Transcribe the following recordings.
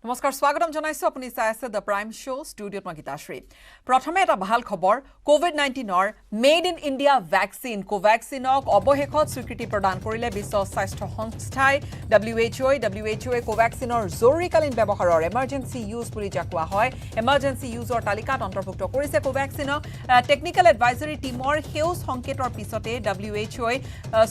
নমস্কাৰ স্বাগতম জনাইছো আপুনি চাই আছে দ্য প্ৰাইম শ্ব ষ্টুডিঅ'ত মই গীতাশ্ৰী প্ৰথমে এটা ভাল খবৰ কোভিড-19ৰ মেড ইন ইণ্ডিয়া ভ্যাকচিন কোভ্যাক্সিনক অৱশেষত স্বীকৃতি প্ৰদান কৰিলে বিশ্ব স্বাস্থ্য সংস্থাই WHO কোভ্যাক্সিনৰ জৰুৰীকালীন ব্যৱহাৰৰ এমাৰ্জেন্সি ইউজ বুলি যাক কোৱা হয় এমাৰ্জেন্সি ইউজৰ তালিকাত অন্তৰ্ভুক্ত কৰিছে কোভ্যাক্সিনক টেকনিক্যাল এডভাইজৰী টিমৰ সেউজ সংকেতৰ পিছতে WHO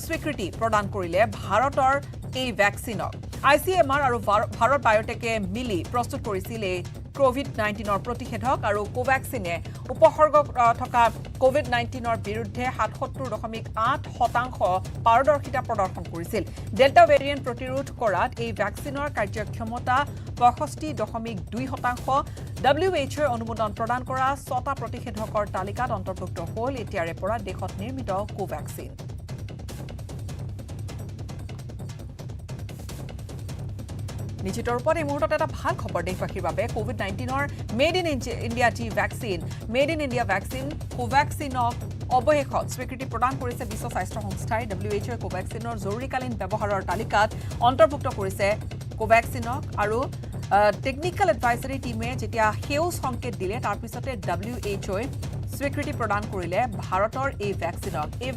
স্বীকৃতি প্ৰদান কৰিলে ভাৰতৰ এই ভ্যাকচিনক ICMR আৰু ভাৰত বায়োটেকে মিলি প্ৰস্তুত কৰিছিল এই কোভিড-19ৰ প্ৰতিষেধক আৰু কোভ্যাক্সিনে উপসৰ্গ থকা কোভিড-19ৰ বিৰুদ্ধে ৭৭.৮% পাৰদৰ্শিতা প্ৰদৰ্শন কৰিছিল ডেল্টা ভেৰিয়েণ্ট প্ৰতিৰোধ কৰাত এই ভ্যাকচিনৰ কাৰ্যক্ষমতা ৬৫.২% WHO অনুমোদন প্ৰদান কৰা ৬টা প্ৰতিষেধকৰ তালিকাত অন্তৰ্ভুক্ত হ'ল এতিয়াৰে পৰা দেশত নিৰ্মিত কোভ্যাক্সিন নিশ্চিতৰ ওপৰত এই মুহূৰ্তত এটা ভাল খবৰ দেশবাসীৰ বাবে কোভিড-19ৰ made in India made in India vaccine কোভ্যাক্সিনক অৱশেষত স্বীকৃতি প্ৰদান কৰিছে বিশ্ব স্বাস্থ্য সংস্থাই WHO কোভ্যাক্সিনৰ জৰুৰীকালীন ব্যৱহাৰৰ তালিকাত অন্তৰ্ভুক্ত কৰিছে কোভ্যাক্সিনক আৰু টেকনিক্যাল এডভাইজৰী টিমে যেতিয়া সেউজ সংকেত দিলে তাৰ পিছতে WHO স্বীকৃতি প্ৰদান কৰিলে ভাৰতৰ এই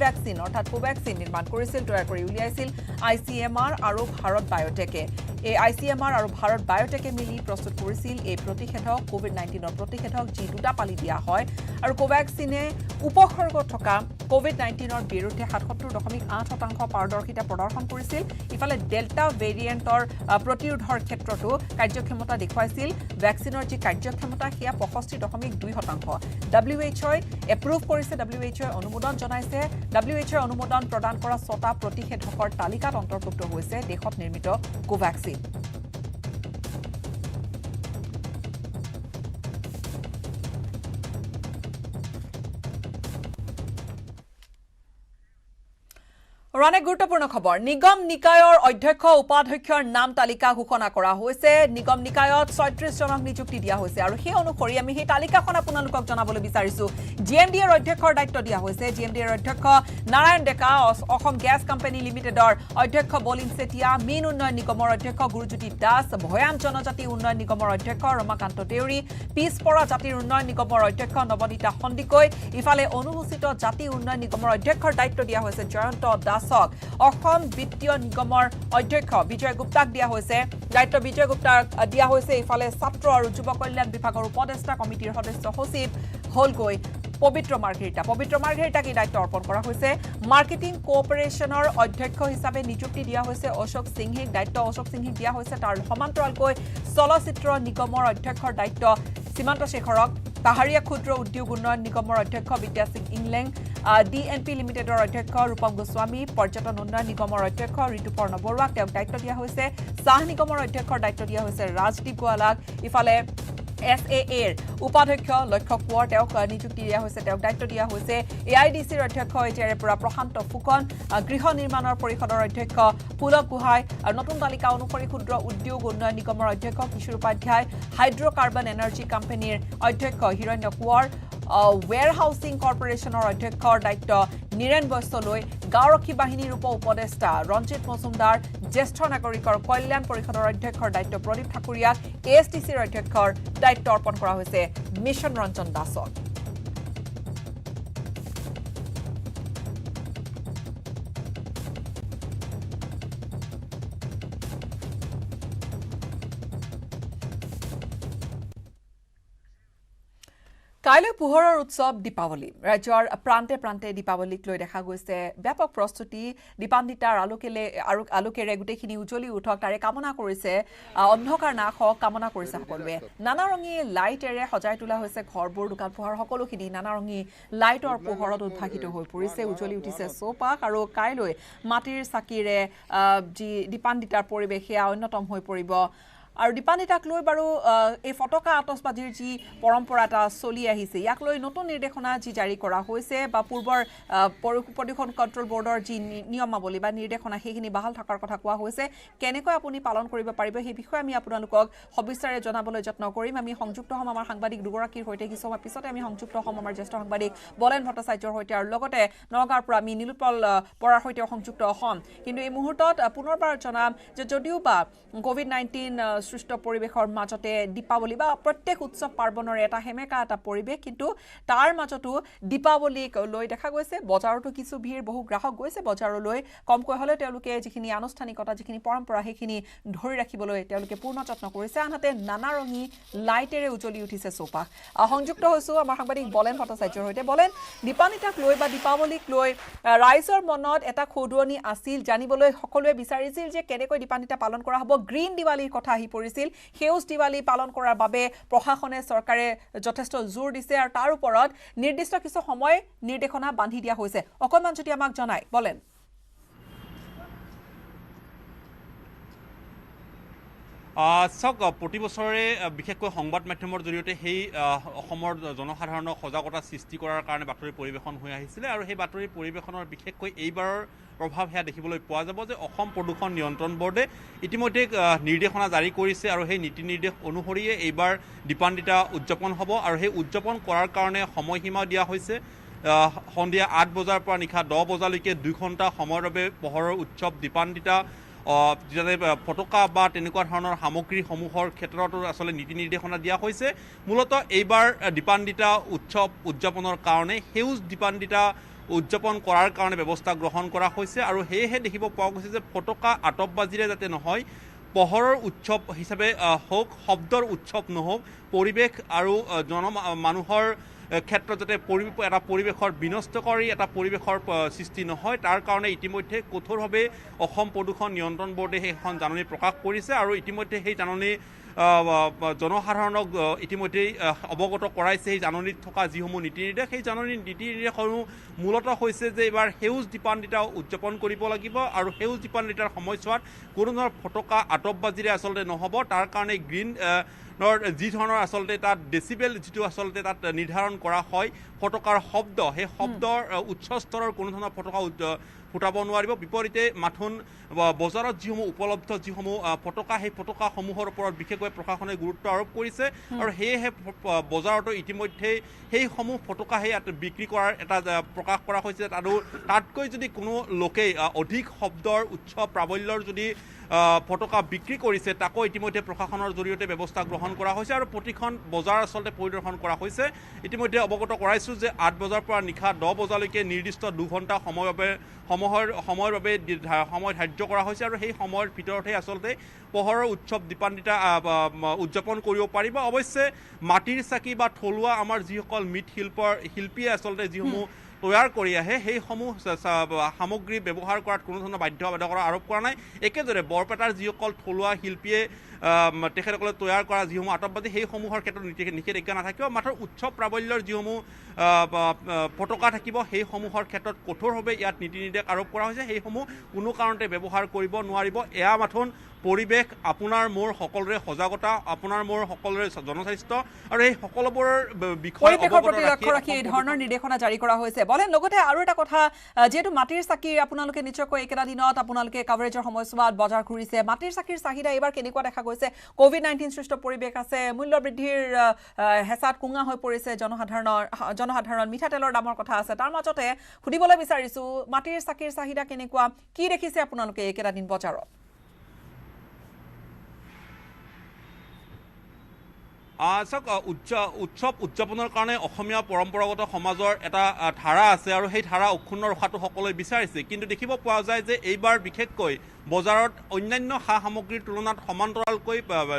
ভ্যাকচিন অৰ্থাৎ কোভ্যাক্সিন নিৰ্মাণ কৰিছিল তৈয়াৰ কৰি উলিয়াইছিল ICMR আৰু ভাৰত বায়োটেকে এই ICMR আৰু ভাৰত বায়োটেকে মিলি প্ৰস্তুত কৰিছিল এই প্ৰতিষেধক কোভিড-19ৰ প্ৰতিষেধক যি দুটা পালি দিয়া হয় আৰু কোভ্যাক্সিনে উপসৰ্গ থকা কোভিড-19ৰ বিৰুদ্ধে ৭৭.৮% পাৰদৰ্শিতা প্ৰদৰ্শন কৰিছিল ইফালে ডেল্টা ভেৰিয়েণ্টৰ প্ৰতিৰোধৰ ক্ষেত্ৰতো কাৰ্যক্ষমতা দেখুৱাইছিল ভ্যাকচিনৰ যি কাৰ্যক্ষমতা সেয়া ৬৫.২% WHO এপ্ৰুভ কৰিছে WHO অনুমোদন জনাইছে WHO অনুমোদন প্ৰদান কৰা ৬টা প্ৰতিষেধকৰ তালিকাত অন্তৰ্ভুক্ত হৈছে দেশত নিৰ্মিত কোভ্যাক্সিন অনেক গুৰুত্বপূৰ্ণ খবৰ নিগম নিকায়ৰ অধ্যক্ষ উপাধ্যক্ষৰ নাম তালিকা ঘোষণা কৰা হৈছে নিগম নিকায়ত ৩৬ জনক নিযুক্তি দিয়া হৈছে আৰু সেই অনুসৰি আমি সেই তালিকাখন আপোনালোকক জনাবলৈ বিচাৰিছো GMDৰ অধ্যক্ষৰ দায়িত্ব দিয়া হৈছে GMDৰ অধ্যক্ষ নাৰায়ণ ডেকা অসম গেছ কোম্পানী লিমিটেডৰ অধ্যক্ষ বলিন সেতিয়া মীন উন্নয়ন নিগমৰ অধ্যক্ষ গুৰুজ্যোতি দাস ভয়াম জনজাতি উন্নয়ন নিগমৰ অধ্যক্ষ ৰমাকান্ত দেউৰী পিছপৰা জাতিৰ উন্নয়ন নিগমৰ অধ্যক্ষ নৱনীতা সন্দিকৈ ইফালে অনুসূচিত জাতি উন্নয়ন নিগমৰ অধ্যক্ষৰ দায়িত্ব দিয়া হৈছে জয়ন্ত দাস অসম বিত্তীয় নিগমৰ অধ্যক্ষ বিজয় গুপ্তাক দিয়া হৈছে দায়িত্ব বিজয় গুপ্তাক দিয়া হৈছে ইফালে ছাত্ৰ আৰু যুৱ কল্যাণ বিভাগৰ উপদেষ্টা কমিটিৰ সদস্য সচিব হলগৈ পবিত্ৰ মাৰ্ঘেৰিটাক এই দায়িত্ব অৰ্পণ কৰা হৈছে মাৰ্কেটিং কোঅপাৰেচনৰ অধ্যক্ষ হিচাপে নিযুক্তি দিয়া হৈছে অশোক সিংহিক দিয়া হৈছে তাৰ সমান্তৰালকৈ চলচ্চিত্ৰ নিগমৰ অধ্যক্ষৰ দায়িত্ব সীমান্ত শেখৰক পাহাৰীয়া ক্ষুদ্ৰ উদ্যোগ উন্নয়ন নিগমৰ অধ্যক্ষ বিদ্যা সিং ইংলেং DNP লিমিটেডৰ অধ্যক্ষ ৰূপম গোস্বামী পৰ্যটন উন্নয়ন নিগমৰ অধ্যক্ষ ঋতুপৰ্ণ বৰুৱাক তেওঁক দায়িত্ব দিয়া হৈছে চাহ নিগমৰ অধ্যক্ষৰ দায়িত্ব দিয়া হৈছে ৰাজদীপ গোৱালাক ইফালে SAAৰ উপাধ্যক্ষ লক্ষ্য কোঁৱৰ তেওঁক নিযুক্তি দিয়া হৈছে তেওঁক দায়িত্ব দিয়া হৈছে AIDCৰ অধ্যক্ষ এতিয়াৰে পৰা প্ৰশান্ত ফুকন গৃহ নিৰ্মাণৰ পৰিষদৰ অধ্যক্ষ পুলক গোহাঁই আৰু নতুন তালিকা অনুসৰি ক্ষুদ্ৰ উদ্যোগ উন্নয়ন নিগমৰ অধ্যক্ষ কিশোৰ উপাধ্যায় হাইড্ৰকাৰ্বন এনাৰ্জি কোম্পানীৰ অধ্যক্ষ হিৰণ্য কোঁৱৰ warehousing কৰ্পোৰেচনৰ অধ্যক্ষৰ দায়িত্ব নিৰেন বৈশ্যলৈ গাঁওৰক্ষী বাহিনীৰ উপ উপদেষ্টা ৰঞ্জিত মজুমদাৰ জ্যেষ্ঠ নাগৰিকৰ কল্যাণ পৰিষদৰ অধ্যক্ষৰ দায়িত্ব প্ৰদীপ ঠাকুৰীয়াক ASTCৰ অধ্যক্ষৰ দায়িত্ব অৰ্পণ কৰা হৈছে মিছন ৰঞ্জন দাসক কাইলৈ পোহৰৰ উৎসৱ দীপাৱলী ৰাজ্যৰ প্ৰান্তে প্ৰান্তে দীপাৱলীক লৈ দেখা গৈছে ব্যাপক প্ৰস্তুতি দীপান্বিতাৰ আলোকেৰে গোটেইখিনি উজ্বলি উঠক তাৰে কামনা কৰিছে অন্ধকাৰ নাশ হওক কামনা কৰিছে সকলোৱে নানাৰঙী লাইটেৰে সজাই তোলা হৈছে ঘৰবোৰ দোকান পোহাৰ সকলোখিনি নানাৰঙী লাইটৰ পোহৰত উদ্ভাসিত হৈ পৰিছে উজ্বলি উঠিছে চৌপাশ আৰু কাইলৈ মাটিৰ চাকিৰে যি দীপান্বিতাৰ পৰিৱেশ সেয়া অন্যতম হৈ পৰিব আৰু দীপান্বিতাক লৈ বাৰু এই ফটকা আতচবাজিৰ যি পৰম্পৰা এটা চলি আহিছে ইয়াক লৈ নতুন নিৰ্দেশনা যি জাৰি কৰা হৈছে বা পূৰ্বৰ প্ৰদূষণ কণ্ট্ৰোল বৰ্ডৰ যি নিয়মাৱলী বা নিৰ্দেশনা সেইখিনি বাহাল থকাৰ কথা কোৱা হৈছে কেনেকৈ আপুনি পালন কৰিব পাৰিব সেই বিষয়ে আমি আপোনালোকক সবিস্তাৰে জনাবলৈ যত্ন কৰিম আমি সংযুক্ত হ'ম আমাৰ সাংবাদিক দুগৰাকীৰ সৈতে কিছু সময় পিছতে আমি সংযুক্ত হ'ম আমাৰ জ্যেষ্ঠ সাংবাদিক বলেন ভট্টাচাৰ্যৰ সৈতে আৰু লগতে নগাঁৱৰ পৰা আমি নীলোৎপল পৰাৰ সৈতে সংযুক্ত হ'ম কিন্তু এই মুহূৰ্তত পুনৰবাৰ জনাম যে যদিও বা কোভিড-19 সৃষ্ট পৰিৱেশৰ মাজতে দীপাৱলী বা প্ৰত্যেক উৎসৱ পাৰ্বণৰ এটা হেমেকা এটা পৰিৱেশ কিন্তু তাৰ মাজতো দীপাৱলীক লৈ দেখা গৈছে বজাৰতো কিছু ভিৰ বহু গ্ৰাহক গৈছে বজাৰলৈ কমকৈ হলে তেওঁলোকে যিখিনি আনুষ্ঠানিকতা যিখিনি পৰম্পৰা সেইখিনি ধৰি ৰাখিবলৈ তেওঁলোকে পূৰ্ণ যত্ন কৰিছে আনহাতে নানা ৰঙী লাইটেৰে উজ্বলি উঠিছে চৌপাশ সংযুক্ত হৈছো আমাৰ সাংবাদিক বলেন ভট্টাচাৰ্যৰ সৈতে বলেন দীপাৱলীক লৈ বা দীপাৱলীক লৈ ৰাইজৰ মনত এটা খোদুৱনি আছিল জানিবলৈ সকলোৱে বিচাৰিছিল যে কেনেকৈ দীপাৱলী পালন কৰা হ'ব গ্ৰীণ দিৱালীৰ কথা আহি পৰিছিল সেউজ দিৱালী পালন কৰাৰ বাবে প্ৰশাসনে চৰকাৰে যথেষ্ট জোৰ দিছে আৰু তাৰ ওপৰত নিৰ্দিষ্ট কিছু সময় নিৰ্দেশনা বান্ধি দিয়া হৈছে অকণমান যদি আমাক জনায় বলেন চাওক প্ৰতি বছৰে বিশেষকৈ সংবাদ মাধ্যমৰ জৰিয়তে সেই অসমৰ জনসাধাৰণক সজাগতা সৃষ্টি কৰাৰ কাৰণে বাতৰি পৰিৱেশন হৈ আহিছিলে আৰু সেই বাতৰি পৰিৱেশনৰ বিশেষকৈ এইবাৰৰ প্ৰভাৱ সেয়া দেখিবলৈ পোৱা যাব যে অসম প্ৰদূষণ নিয়ন্ত্ৰণ বৰ্ডে ইতিমধ্যে নিৰ্দেশনা জাৰি কৰিছে আৰু সেই নীতি নিৰ্দেশ অনুসৰিয়ে এইবাৰ দীপান্বিতা উদযাপন হ'ব আৰু সেই উদযাপন কৰাৰ কাৰণে সময়সীমা দিয়া হৈছে সন্ধিয়া ৮ বজাৰ পৰা নিশা 10 বজালৈকে 2 ঘণ্টা সময়ৰ বাবে পোহৰৰ উৎসৱ দীপান্বিতা যাতে ফটকা বা তেনেকুৱা ধৰণৰ সামগ্ৰীসমূহৰ ক্ষেত্ৰতো আচলতে নীতি নিৰ্দেশনা দিয়া হৈছে মূলতঃ এইবাৰ দীপান্বিতা উৎসৱ উদযাপনৰ কাৰণে সেউজ দীপান্বিতা উদযাপন কৰাৰ কাৰণে ব্যৱস্থা গ্ৰহণ কৰা হৈছে আৰু সেয়েহে দেখিব পোৱা গৈছে যে ফটকা আতপবাজিৰে যাতে নহয় পোহৰৰ উৎসৱ হিচাপে হওক শব্দৰ উৎসৱ নহওক পৰিৱেশ আৰু মানুহৰ ক্ষেত্ৰত যাতে এটা পৰিৱেশৰ বিনষ্টকাৰী এটা পৰিৱেশৰ সৃষ্টি নহয় তাৰ কাৰণে ইতিমধ্যে কঠোৰভাৱে অসম প্ৰদূষণ নিয়ন্ত্ৰণ বৰ্ডে সেইখন জাননী প্ৰকাশ কৰিছে আৰু ইতিমধ্যে সেই জাননী জনসাধাৰণক ইতিমধ্যেই অৱগত কৰাইছে সেই জাননীত থকা যিসমূহ নীতি নিৰ্দেশ সেই জাননীৰ নীতি নিৰ্দেশসমূহ মূলতঃ হৈছে যে এইবাৰ সেউজ দীপান্বিতা উদযাপন কৰিব লাগিব আৰু সেউজ দীপান্বিতাৰ সময়ছোৱাত কোনো ধৰণৰ ফটকা আতপবাজিৰে আচলতে নহ'ব তাৰ কাৰণে গ্ৰীণ যি ধৰণৰ আচলতে তাত ডেচিবেল যিটো আচলতে তাত নিৰ্ধাৰণ কৰা হয় ফটকাৰ শব্দ সেই শব্দৰ উচ্চ স্তৰৰ কোনো ধৰণৰ ফটকা ফুটাব নোৱাৰিব বিপৰীতে মাথোন বজাৰত যিসমূহ উপলব্ধ যিসমূহ ফটকা সেই ফটকাসমূহৰ ওপৰত বিশেষকৈ প্ৰশাসনে গুৰুত্ব আৰোপ কৰিছে আৰু সেয়েহে বজাৰতো ইতিমধ্যেই সেইসমূহ ফটকা সেই বিক্ৰী কৰাৰ এটা প্ৰকাশ কৰা হৈছে আৰু তাতকৈ যদি কোনো লোকেই অধিক শব্দৰ উচ্চ প্ৰাবল্যৰ যদি ফটকা বিক্ৰী কৰিছে তাকো ইতিমধ্যে প্ৰশাসনৰ জৰিয়তে ব্যৱস্থা গ্ৰহণ কৰা হৈছে আৰু প্ৰতিখন বজাৰ আচলতে পৰিদৰ্শন কৰা হৈছে ইতিমধ্যে অৱগত কৰাইছোঁ যে ৮ বজাৰ পৰা নিশা 10 বজালৈকে নিৰ্দিষ্ট 2 ঘণ্টা সময়ৰ বাবে সময় ধাৰ্য কৰা হৈছে আৰু সেই সময়ৰ ভিতৰতহে আচলতে পোহৰৰ উৎসৱ দীপান্বিতা উদযাপন কৰিব পাৰিব অৱশ্যে মাটিৰ চাকি বা থলুৱা আমাৰ যিসকল শিল্পীয়ে আচলতে যিসমূহ তৈয়াৰ কৰি আহে সেইসমূহ সামগ্ৰী ব্যৱহাৰ কৰাত কোনো ধৰণৰ বাধ্যবাধকতা আৰোপ কৰা নাই একেদৰে বৰপেটাৰ যিসকল থলুৱা শিল্পীয়ে তেখেতসকলে তৈয়াৰ কৰা যিসমূহ আতপবাজি সেইসমূহৰ ক্ষেত্ৰত নিষেধাজ্ঞা নাথাকিব মাত্ৰ উৎসৱ প্ৰাবল্যৰ যিসমূহ ফটকা থাকিব সেইসমূহৰ ক্ষেত্ৰত কঠোৰভাৱে ইয়াত নীতি নিৰ্দেশ আৰোপ কৰা হৈছে সেইসমূহ কোনো কাৰণতে ব্যৱহাৰ কৰিব নোৱাৰিব এয়া মাথোন পৰিৱেশ আপোনাৰ মোৰ সকলোৰে সজাগতা আপোনাৰ মোৰ সকলোৰে জনস্বাস্থ্য আৰু এই সকলোবোৰৰ বিষয়ে লক্ষ্য ৰাখি এই ধৰণৰ নিৰ্দেশনা জাৰি কৰা হৈছে বলেন লগতে আৰু এটা কথা যেহেতু মাটিৰ চাকিৰ আপোনালোকে নিশ্চয়কৈ একেটা দিনত আপোনালোকে কভাৰেজৰ সময়ছোৱাত বজাৰ ঘূৰিছে মাটিৰ চাকিৰ চাহিদা এইবাৰ কেনেকুৱা দেখা গৈছে কোভিড-19 সৃষ্ট পৰিৱেশ আছে মূল্য বৃদ্ধিৰ হেঁচাত কুঙা হৈ পৰিছে জনসাধাৰণ মিঠাতেলৰ দামৰ কথা আছে তাৰ মাজতে সুধিবলৈ বিচাৰিছো মাটিৰ চাকিৰ চাহিদা কেনেকুৱা কি দেখিছে আপোনালোকে একেটা দিন বজাৰত চাওক উৎসৱ উদযাপনৰ কাৰণে অসমীয়া পৰম্পৰাগত সমাজৰ এটা ধাৰা আছে আৰু সেই ধাৰা অক্ষুণ্ণ ৰখাটো সকলোৱে বিচাৰিছে কিন্তু দেখিব পোৱা যায় যে এইবাৰ বিশেষকৈ বজাৰত অন্যান্য সা সামগ্ৰীৰ তুলনাত সমান্তৰালকৈ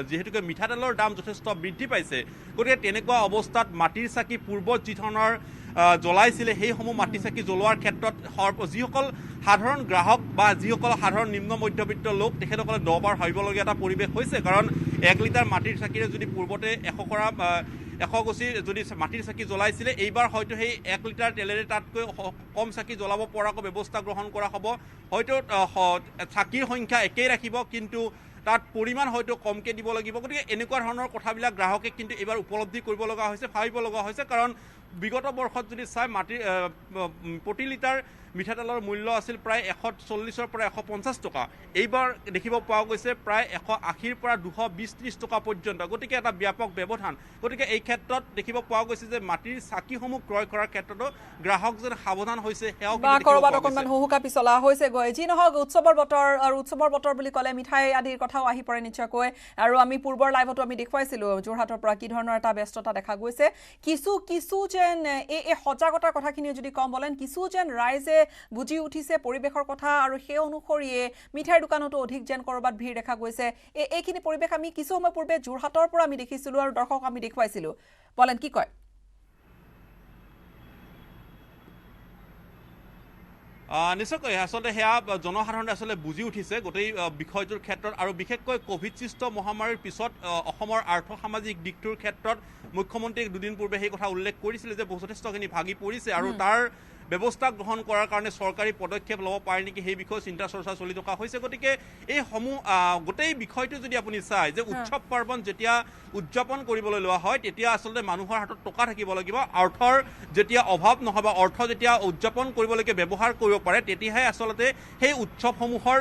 যিহেতুকে মিঠাতেলৰ দাম যথেষ্ট বৃদ্ধি পাইছে গতিকে তেনেকুৱা অৱস্থাত মাটিৰ চাকি পূৰ্বত যি ধৰণৰ জ্বলাইছিলে সেইসমূহ মাটি চাকি জ্বলোৱাৰ ক্ষেত্ৰত যিসকল সাধাৰণ গ্ৰাহক বা যিসকল সাধাৰণ নিম্ন মধ্যবিত্ত লোক তেখেতসকলে 10 বাৰ ভাবিবলগীয়া এটা পৰিৱেশ হৈছে কাৰণ 1 লিটাৰ মাটিৰ চাকিৰে যদি পূৰ্বতে 100 গছি যদি মাটিৰ চাকি জ্বলাইছিলে এইবাৰ হয়তো সেই 1 লিটাৰ তেলেৰে তাতকৈ কম চাকি জ্বলাব পৰাকৈ ব্যৱস্থা গ্ৰহণ কৰা হ'ব হয়তো চাকিৰ সংখ্যা একেই ৰাখিব কিন্তু তাত পৰিমাণ হয়তো কমকৈ দিব লাগিব গতিকে এনেকুৱা ধৰণৰ কথাবিলাক গ্ৰাহকে কিন্তু এইবাৰ উপলব্ধি কৰিব লগা হৈছে ভাবিব লগা হৈছে কাৰণ বিগত বৰ্ষত যদি চাই মাটিৰ প্ৰতি লিটাৰ মিঠাতেলৰ মূল্য আছিল প্ৰায় 140ৰ পৰা 150 টকা এইবাৰ দেখিব পোৱা গৈছে প্ৰায় 180ৰ পৰা 220-30 টকা পৰ্যন্ত গতিকে এটা ব্যাপক ব্যৱধান গতিকে এই ক্ষেত্ৰত দেখিব পোৱা গৈছে যে মাটিৰ চাকিসমূহ ক্ৰয় কৰাৰ ক্ষেত্ৰতো গ্ৰাহক যেন সাৱধান হৈছে সেয়াও কৰবাত অকণমান হুহুকা পিছলা হৈছে গৈ যি নহওক উৎসৱৰ বতৰ আৰু উৎসৱৰ বতৰ বুলি ক'লে মিঠাই আদিৰ কথাও আহি পৰে নিশ্চয়কৈ আৰু আমি পূৰ্বৰ লাইভতো আমি দেখুৱাইছিলোঁ যোৰহাটৰ পৰা কি ধৰণৰ এটা ব্যস্ততা দেখা গৈছে কিছু যেন এই সজাগতাৰ কথাখিনি যদি কম বলেন কিছু যেন ৰাইজে বুজি উঠিছে পৰিৱেশৰ কথা আৰু সেই অনুসৰিয়ে মিঠাইৰ দোকানতো অধিক যেন কৰবাত ভিৰ দেখা গৈছে এইখিনি পৰিৱেশ আমি কিছু সময় পূৰ্বে যোৰহাটৰ পৰা আমি দেখিছিলোঁ আৰু দৰ্শক আমি দেখুৱাইছিলোঁ বলেন কি কয় নিশ্চয়কৈ আচলতে সেয়া জনসাধাৰণে আচলতে বুজি উঠিছে গোটেই বিষয়টোৰ ক্ষেত্ৰত আৰু বিশেষকৈ কোভিড-সৃষ্ট মহামাৰীৰ পিছত অসমৰ আৰ্থ সামাজিক দিশটোৰ ক্ষেত্ৰত মুখ্যমন্ত্ৰীয়ে দুদিন পূৰ্বে সেই কথা উল্লেখ কৰিছিলে যে যথেষ্টখিনি ভাগি পৰিছে আৰু তাৰ ব্যৱস্থা গ্ৰহণ কৰাৰ কাৰণে চৰকাৰী পদক্ষেপ ল'ব পাৰে নেকি সেই বিষয়ে চিন্তা চৰ্চা চলি থকা হৈছে গতিকে এই সমূহ গোটেই বিষয়টো যদি আপুনি চায় যে উৎসৱ পাৰ্বণ যেতিয়া উদযাপন কৰিবলৈ লোৱা হয় তেতিয়া আচলতে মানুহৰ হাতত টকা থাকিব লাগিব অৰ্থৰ যেতিয়া অভাৱ নহয় বা অৰ্থ যেতিয়া উদযাপন কৰিবলৈকে ব্যৱহাৰ কৰিব পাৰে তেতিয়াহে আচলতে সেই উৎসৱসমূহৰ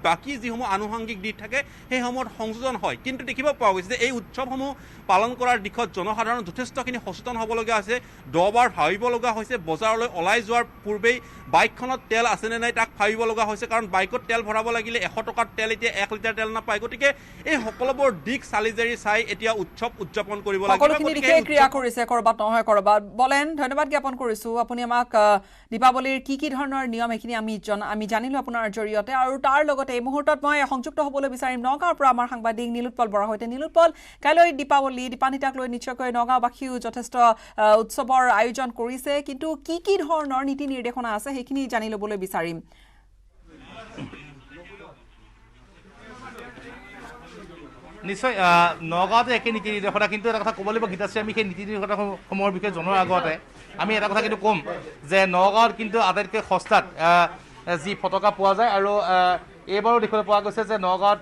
বাকী যিসমূহ আনুষংগিক দিশ থাকে সেইসমূহত সংযোজন হয় কিন্তু দেখিব পোৱা গৈছে যে এই উৎসৱসমূহ পালন কৰাৰ দিশত জনসাধাৰণ যথেষ্টখিনি সচেতন হ'বলগীয়া হৈছে দহবাৰ ভাবিব লগা হৈছে বজাৰলৈ ওলাই যোৱাৰ পূৰ্বেই বাইকখনত তেল আছেনে নাই তাক ভাবিব লগা হৈছে কাৰণ বাইকত তেল ভৰাব লাগিলে 100 টকাৰ তেল এতিয়া 1 লিটাৰ তেল নাপায় গতিকে এই সকলোবোৰ দিশ চালিজাৰি চাই এতিয়া উৎসৱ উদযাপন কৰিব লাগিব সকলোখিনি দিশে ক্ৰিয়া কৰিছে কৰবাত নহয় কৰবাত বলেন ধন্যবাদ জ্ঞাপন কৰিছোঁ আপুনি আমাক দীপাৱলীৰ কি ধৰণৰ নিয়ম এইখিনি আমি জানিলোঁ আপোনাৰ জৰিয়তে আৰু তাৰ লগতে এই মুহূৰ্তত মই সংযুক্ত হ'বলৈ বিচাৰিম নগাঁৱৰ পৰা আমাৰ সাংবাদিক নীলোৎপল বৰাৰ সৈতে নীলোৎপল কাইলৈ দীপাৱলী দীপান্বিতাক লৈ নিশ্চয়কৈ নগাঁওবাসীও যথেষ্ট উৎসৱৰ আয়োজন কৰিছে কিন্তু কি ধৰণৰ নীতি নিৰ্দেশনা আছে সেইখিনি জানি ল'বলৈ বিচাৰিম নিশ্চয় নগাঁৱতে একে নীতি নিৰ্দেশনা কিন্তু এটা কথা ক'ব লাগিব গীতাশ্ৰী আমি সেই নীতি নিৰ্দেশনাসমূহৰ বিষয়ে জনোৱাৰ আগতে আমি এটা কথা কিন্তু ক'ম যে নগাঁৱত কিন্তু আটাইতকৈ সস্তাত যি ফটকা পোৱা যায় আৰু এইবাৰো দেখিবলৈ পোৱা গৈছে যে নগাঁৱত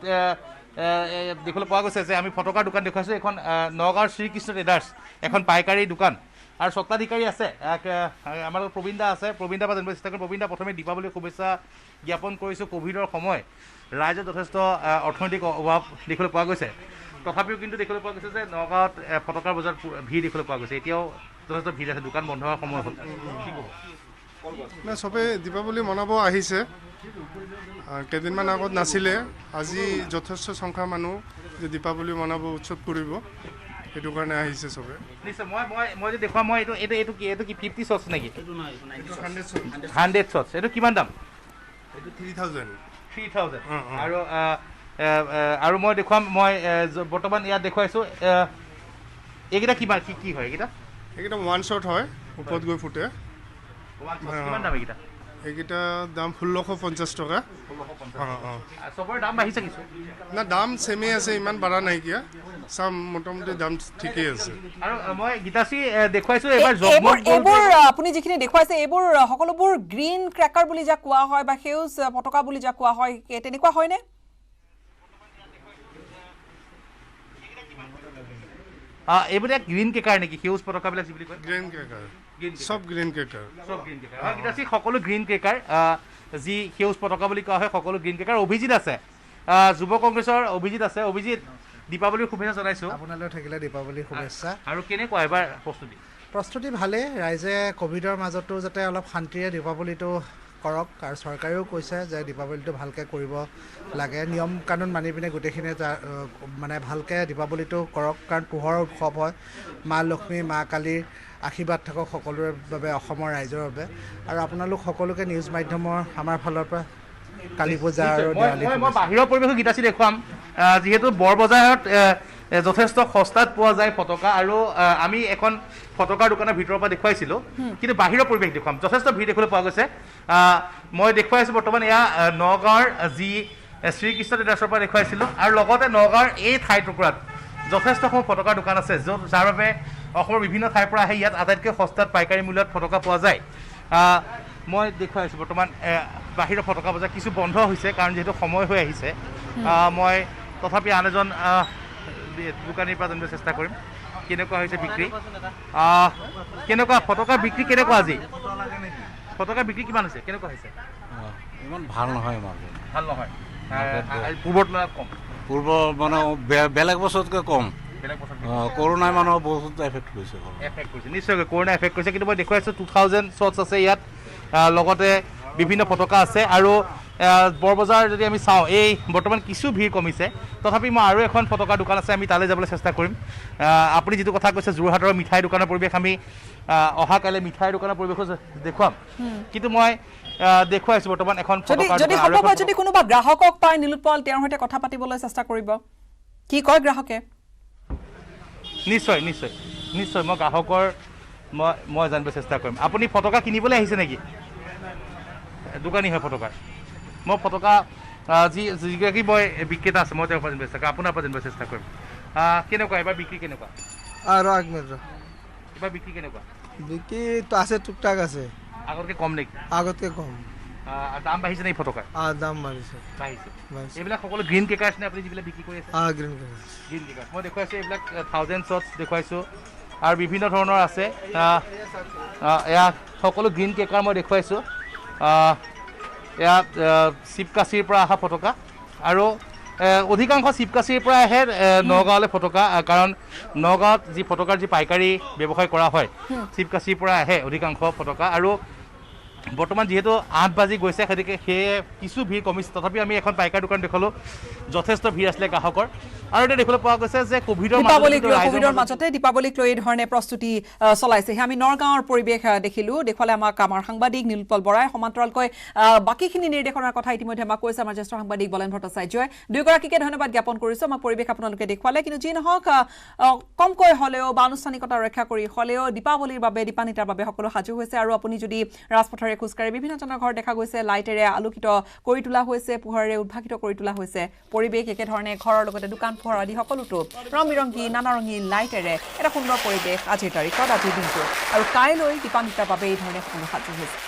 দেখিবলৈ পোৱা গৈছে যে আমি ফটকাৰ দোকান দেখুৱাইছোঁ এখন নগাঁৱৰ শ্ৰীকৃষ্ণ ট্ৰেডাৰ্ছ এখন পাইকাৰী দোকান আৰু স্বত্বাধিকাৰী আছে আমাৰ প্ৰবীণ দা আছে প্ৰবীণ দা বা জানিব চেষ্টা কৰিম প্ৰবীণ দা প্ৰথমে দীপাৱলীৰ শুভেচ্ছা জ্ঞাপন কৰিছোঁ কোভিডৰ সময় ৰাইজৰ যথেষ্ট অৰ্থনৈতিক অভাৱ দেখিবলৈ পোৱা গৈছে তথাপিও কিন্তু দেখিবলৈ পোৱা গৈছে যে নগাঁৱত ফটকাৰ বজাৰত ভিৰ দেখিবলৈ পোৱা গৈছে এতিয়াও যথেষ্ট ভিৰ আছে দোকান বন্ধ হোৱাৰ সময় হ'ল কি ক'ব চবে দীপাৱলী মনাব আহিছে কেইদিনমান আগত নাছিলে আজি যথেষ্ট সংখ্যা মানুহ যে দীপাৱলী মনাব উৎসৱ কৰিব সেইটো কাৰণে আহিছে চবে নিশ্চয় মই যে দেখুৱাম মই এইটো কি 50 শ্বটছ নেকি 100 শ্বটছ এইটো কিমান দাম এইটো 3000 আৰু মই দেখুৱাম মই বৰ্তমান ইয়াত দেখুৱাইছোঁ এইকেইটা কিমান কি হয় এইকেইটা ওৱান শ্বট হয় ওপৰত গৈ ফুটে কিমান দাম এইকেইটা দাম 1650 টকা চবৰে দাম বাঢ়িছে কিছু না দাম ছেমেই আছে ইমান বাঢ়া নাইকিয়া চাম মোটামুটি দাম ঠিকেই আছে আৰু মই গীতাশ্ৰী দেখুৱাইছোঁ এইবোৰ আপুনি যিখিনি দেখুৱাইছে এইবোৰ সকলোবোৰ গ্ৰীণ ক্ৰেকাৰ বুলি যাক কোৱা হয় বা সেউজ পতাকা বুলি যাক কোৱা হয় তেনেকুৱা হয়নে এইবোৰ গ্ৰীণ কেকাৰ নেকি সেউজ পতাকাবিলাক যি বুলি কয় গ্ৰীণ কেকাৰ সব গ্ৰীণ কেকাৰ গীতাশ্ৰী সকলো গ্ৰীণ কেকাৰ যি সেউজ পতাকা বুলি কোৱা হয় সকলো গ্ৰীণ কেকাৰ অভিজিত আছে যুৱ কংগ্ৰেছৰ অভিজিত আছে অভিজিত দীপাৱলীৰ শুভেচ্ছা জনাইছোঁ আপোনালৈ থাকিলে দীপাৱলীৰ শুভেচ্ছা আৰু কেনেকুৱা এবাৰ প্ৰস্তুতি ভালেই ৰাইজে কোভিডৰ মাজতো যাতে অলপ শান্তিৰে দীপাৱলীটো কৰক আৰু চৰকাৰেও কৈছে যে দীপাৱলীটো ভালকৈ কৰিব লাগে নিয়ম কানুন মানি পিনে গোটেইখিনিয়ে মানে ভালকৈ দীপাৱলীটো কৰক কাৰণ পোহৰৰ উৎসৱ হয় মা লক্ষ্মী মা কালীৰ আশীৰ্বাদ থাকক সকলোৰে বাবে অসমৰ ৰাইজৰ বাবে আৰু আপোনালোক সকলোকে নিউজ মাধ্যমৰ আমাৰ ফালৰ পৰা কালী পূজা আৰু দেৱালী মই বাহিৰৰ পৰিৱেশো গীতাশ্ৰী দেখুৱাম যিহেতু বৰবজাৰত যথেষ্ট সস্তাত পোৱা যায় ফটকা আৰু আমি এখন ফটকাৰ দোকানৰ ভিতৰৰ পৰা দেখুৱাইছিলোঁ কিন্তু বাহিৰৰ পৰিৱেশ দেখুৱাম যথেষ্ট ভিৰ দেখিবলৈ পোৱা গৈছে মই দেখুৱাইছোঁ বৰ্তমান এয়া নগাঁৱৰ যি শ্ৰীকৃষ্ণ ট্ৰেডাৰ্ছৰ পৰা দেখুৱাইছিলোঁ আৰু লগতে নগাঁৱৰ এই ঠাইটুকুৰাত যথেষ্টসমূহ ফটকাৰ দোকান আছে যাৰ বাবে অসমৰ বিভিন্ন ঠাইৰ পৰা আহি ইয়াত আটাইতকৈ সস্তাত পাইকাৰী মূল্যত ফটকা পোৱা যায় মই দেখুৱাইছোঁ বৰ্তমান বাহিৰৰ ফটকা বজাৰ কিছু বন্ধ হৈছে কাৰণ যিহেতু সময় হৈ আহিছে মই তথাপি আন এজন দোকানীৰ পৰা জানিব চেষ্টা কৰিম কেনেকুৱা হৈছে বিক্ৰী কেনেকুৱা ফটকাৰ বিক্ৰী কেনেকুৱা আজি ফটকা বিক্ৰী কিমান হৈছে কেনেকুৱা হৈছে ইমান ভাল নহয় মাৰ্কেট ভাল নহয় পূৰ্বৰ তুলনাত কম পূৰ্ব মানে বেলেগ বছৰতকৈ কম বেলেগ বছৰ কৰোণাই মানুহৰ বহুত এফেক্ট কৰিছে এফেক্ট কৰিছে নিশ্চয়কৈ কৰোণা এফেক্ট কৰিছে কিন্তু মই দেখুৱাইছোঁ 2000 শ্বটছ আছে ইয়াত লগতে বিভিন্ন ফটকা আছে আৰু বৰবজাৰ যদি আমি চাওঁ এই বৰ্তমান কিছু ভিৰ কমিছে তথাপি মই আৰু এখন ফটকাৰ দোকান আছে আমি তালৈ যাবলৈ চেষ্টা কৰিম আপুনি যিটো কথা কৈছে যোৰহাটৰ মিঠাই দোকানৰ পৰিৱেশ আমি অহাকাইলৈ মিঠাইৰ দোকানৰ পৰিৱেশো দেখুৱাম কিন্তু মই দেখুৱাইছোঁ বৰ্তমান এখন যদি সম্ভৱ হয় যদি কোনোবা গ্ৰাহকক পায় নীলোৎপল তেওঁৰ সৈতে কথা পাতিবলৈ চেষ্টা কৰিব কি কয় গ্ৰাহকে নিশ্চয় নিশ্চয় নিশ্চয় মই গ্ৰাহকৰ মই জানিব চেষ্টা কৰিম আপুনি ফটকা কিনিবলৈ আহিছে নেকি দোকানী হয় ফটকাৰ মই ফটকা যিগৰাকী মই বিক্ৰেতা আছে মই তেওঁৰ পৰা জানিব চেষ্টা কৰিম আপোনাৰ পৰা জানিব চেষ্টা কৰিম কেনেকুৱা এবাৰ বিক্ৰী কেনেকুৱা আৰু এক মিনিট এবাৰ বিক্ৰী কেনেকুৱা বিক্ৰী তো আছে টুকটাক আছে আগতকৈ কম নেকি আগতকৈ কম দাম বাঢ়িছে নেকি ফটকাৰ দাম বাঢ়িছে বাঢ়িছে এইবিলাক সকলো গ্ৰীণ কেকাৰ্ছ নে আপুনি যিবিলাক বিক্ৰী কৰি আছে গ্ৰীণ কালাৰ গ্ৰীণ কেকাৰ্ছ মই দেখুৱাইছোঁ এইবিলাক 1000 শ্বটছ দেখুৱাইছোঁ আৰু বিভিন্ন ধৰণৰ আছে এয়া সকলো গ্ৰীণ কেকাৰ মই দেখুৱাইছোঁ ইয়াত শিৱকাশীৰ পৰা অহা ফটকা আৰু অধিকাংশ শিৱকাশীৰ পৰা আহে নগাঁৱলৈ ফটকা কাৰণ নগাঁৱত যি ফটকাৰ যি পাইকাৰী ব্যৱসায় কৰা হয় শিৱকাশীৰ পৰা আহে অধিকাংশ ফটকা আৰু বৰ্তমান যিহেতু 8 বাজি গৈছে গতিকে সেয়ে কিছু ভিৰ কমিছে তথাপি আমি এখন পাইকাৰী দোকান দেখালোঁ যথেষ্ট ভিৰ আছিলে গ্ৰাহকৰ আৰু এটা দেখিবলৈ পোৱা গৈছে যে কোভিডৰ মাজতে দীপাৱলীক লৈ এই ধৰণে প্ৰস্তুতি চলাইছে আমি নগাঁৱৰ পৰিৱেশ দেখিলোঁ দেখুৱালে আমাক আমাৰ সাংবাদিক নীলোৎপল বৰাই সমান্তৰালকৈ বাকীখিনি নিৰ্দেশনাৰ কথা ইতিমধ্যে আমাক কৈছে আমাৰ জ্যেষ্ঠ সাংবাদিক বলেন ভট্টাচাৰ্যই দুয়োগৰাকীকে ধন্যবাদ জ্ঞাপন কৰিছোঁ আমাক পৰিৱেশ আপোনালোকে দেখুৱালে কিন্তু যি নহওক কমকৈ হ'লেও বা আনুষ্ঠানিকতা ৰক্ষা কৰি হ'লেও দীপাৱলীৰ বাবে দীপান্বিতাৰ বাবে সকলো সাজু হৈছে আৰু আপুনি যদি ৰাজপথৰ খোজকাঢ়ি বিভিন্নজনৰ ঘৰ দেখা গৈছে লাইটেৰে আলোকিত কৰি তোলা হৈছে পোহৰেৰে উদ্ভাসিত কৰি তোলা হৈছে পৰিৱেশ একেধৰণে ঘৰৰ লগতে দোকান পোহৰ আদি সকলোতো ৰং বিৰংগী নানা ৰঙী লাইটেৰে এটা সুন্দৰ পৰিৱেশ আজিৰ তাৰিখত আজিৰ দিনটো আৰু কাইলৈ দীপান্বিতাৰ বাবে এই ধৰণে সকলো সাজু হৈছে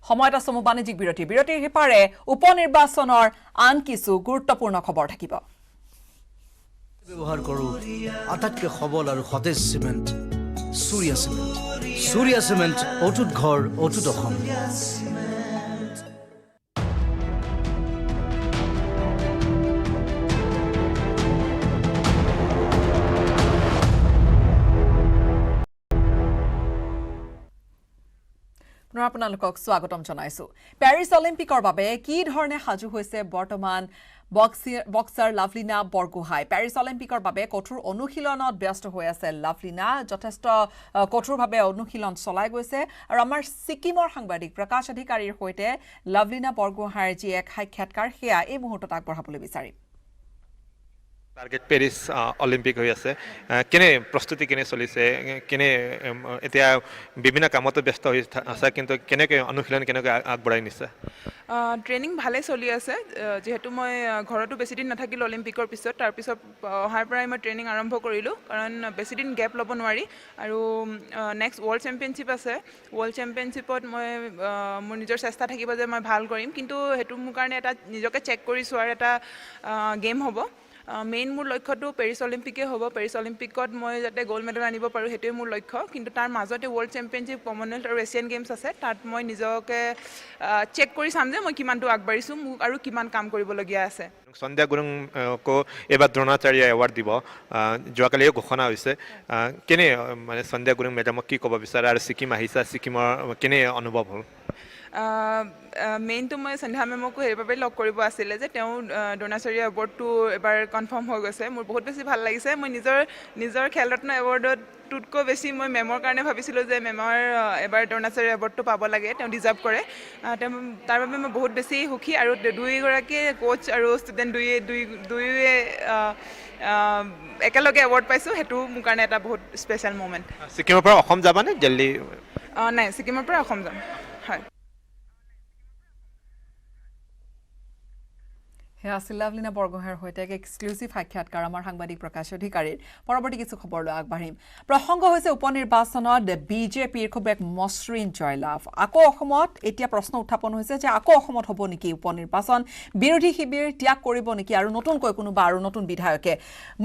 সময়ত আছো বাণিজ্যিক বিৰতিৰ সিপাৰে উপনিৰ্বাচনৰ আন কিছু গুৰুত্বপূৰ্ণ খবৰ থাকিব ব্যৱহাৰ কৰোঁ আটাইতকৈ সবল আৰু সতেজ cement Surya cement Surya cement অটুট ঘৰ অটুট অসম আপোনালোকক স্বাগতম জনাইছো পেৰিছ অলিম্পিকৰ বাবে কি ধৰণে সাজু হৈছে বৰ্তমান বক্সাৰ লাভলিনা বৰগোহাঁই পেৰিছ অলিম্পিকৰ বাবে কঠোৰ অনুশীলনত ব্যস্ত হৈ আছে লাভলিনা যথেষ্ট কঠোৰভাৱে অনুশীলন চলাই গৈছে আৰু আমাৰ ছিকিমৰ সাংবাদিক প্ৰকাশ অধিকাৰীৰ সৈতে লাভলিনা বৰগোহাঁইৰ যি এক সাক্ষাৎকাৰ সেয়া এই মুহূৰ্তত আগবঢ়াবলৈ বিচাৰিম টাৰ্গেট পেৰিছ অলিম্পিক হৈ আছে কেনে প্ৰস্তুতি কেনে চলিছে কেনে এতিয়া বিভিন্ন কামতো ব্যস্ত হৈ আছে কিন্তু কেনেকৈ অনুশীলন কেনেকৈ আগবঢ়াই নিছে ট্ৰেইনিং ভালে চলি আছে যেহেতু মই ঘৰতো বেছি দিন নাথাকিলোঁ অলিম্পিকৰ পিছত তাৰপিছত অহাৰ পৰাই মই ট্ৰেইনিং আৰম্ভ কৰিলোঁ কাৰণ বেছি দিন গেপ ল'ব নোৱাৰি আৰু নেক্সট ৱৰ্ল্ড চেম্পিয়নশ্বিপ আছে ৱৰ্ল্ড চেম্পিয়নশ্বিপত মই মোৰ নিজৰ চেষ্টা থাকিব যে মই ভাল কৰিম কিন্তু সেইটো মোৰ কাৰণে এটা নিজকে চেক কৰি চোৱাৰ এটা গেম হ'ব মেইন মোৰ লক্ষ্যটো পেৰিছ অলিম্পিকেই হ'ব পেৰিছ অলিম্পিকত মই যাতে গ'ল্ড মেডেল আনিব পাৰোঁ সেইটোৱে মোৰ লক্ষ্য কিন্তু তাৰ মাজতে ৱৰ্ল্ড চেম্পিয়নশ্বিপ কমনৱেলথ আৰু এছিয়ান গেমছ আছে তাত মই নিজকে চেক কৰি চাম যে মই কিমানটো আগবাঢ়িছোঁ মোক আৰু কিমান কাম কৰিবলগীয়া আছে সন্ধ্যা গুৰুংকো এইবাৰ দ্ৰোণাচাৰ্য এৱাৰ্ড দিব যোৱাকালিও ঘোষণা হৈছে কেনে মানে সন্ধ্যা গুৰুং মেডামক কি ক'ব বিচাৰে আৰু ছিকিম আহিছা ছিকিমৰ কেনে অনুভৱ হ'ল মেইনটো মই সন্ধ্যা মেমকো সেইবাবে লগ কৰিব আছিলে যে তেওঁ দ্ৰোণাচাৰ্য এৱাৰ্ডটো এবাৰ কনফাৰ্ম হৈ গৈছে মোৰ বহুত বেছি ভাল লাগিছে মই নিজৰ খেলৰত্ন এৱাৰ্ডতকৈ বেছি মই মেমৰ কাৰণে ভাবিছিলোঁ যে মেমৰ এবাৰ দ্ৰোণাচাৰ্য এৱাৰ্ডটো পাব লাগে তেওঁ ডিজাৰ্ভ কৰে তাৰ বাবে মই বহুত বেছি সুখী আৰু দুয়োগৰাকী কোচ আৰু ষ্টুডেণ্ট দুয়োৱে একেলগে এৱাৰ্ড পাইছোঁ সেইটো মোৰ কাৰণে এটা বহুত স্পেচিয়েল মমেণ্ট ছিকিমৰ পৰা অসম যাবানে দিল্লী নাই ছিকিমৰ পৰা অসম যাম হয় হে আছিল লাভলিনা বৰগোহাঁইৰ সৈতে এক এক্সক্লুচিভ সাক্ষাৎকাৰ আমাৰ সাংবাদিক প্ৰকাশ অধিকাৰীৰ পৰৱৰ্তী কিছু খবৰলৈ আগবাঢ়িম প্ৰসংগ হৈছে উপনিৰ্বাচনত বিজেপিৰ খুব এক মসৃণ জয়লাভ আকৌ অসমত এতিয়া প্ৰশ্ন উত্থাপন হৈছে যে আকৌ অসমত হ'ব নেকি উপনিৰ্বাচন বিৰোধী শিবিৰ ত্যাগ কৰিব নেকি আৰু নতুনকৈ কোনোবা আৰু নতুন বিধায়কে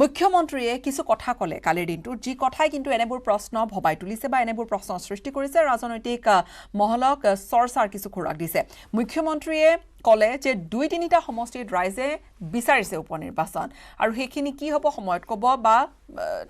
মুখ্যমন্ত্ৰীয়ে কিছু কথা ক'লে কালিৰ দিনটোত যি কথাই কিন্তু এনেবোৰ প্ৰশ্ন ভবাই তুলিছে বা এনেবোৰ প্ৰশ্ন সৃষ্টি কৰিছে ৰাজনৈতিক মহলক চৰ্চাৰ কিছু খোৰাক দিছে মুখ্যমন্ত্ৰীয়ে কলে যে 2-3টা সমষ্টিত ৰাইজে বিচাৰিছে উপনিৰ্বাচন আৰু হেখিনি কি হ'ব সময়ত ক'ব বা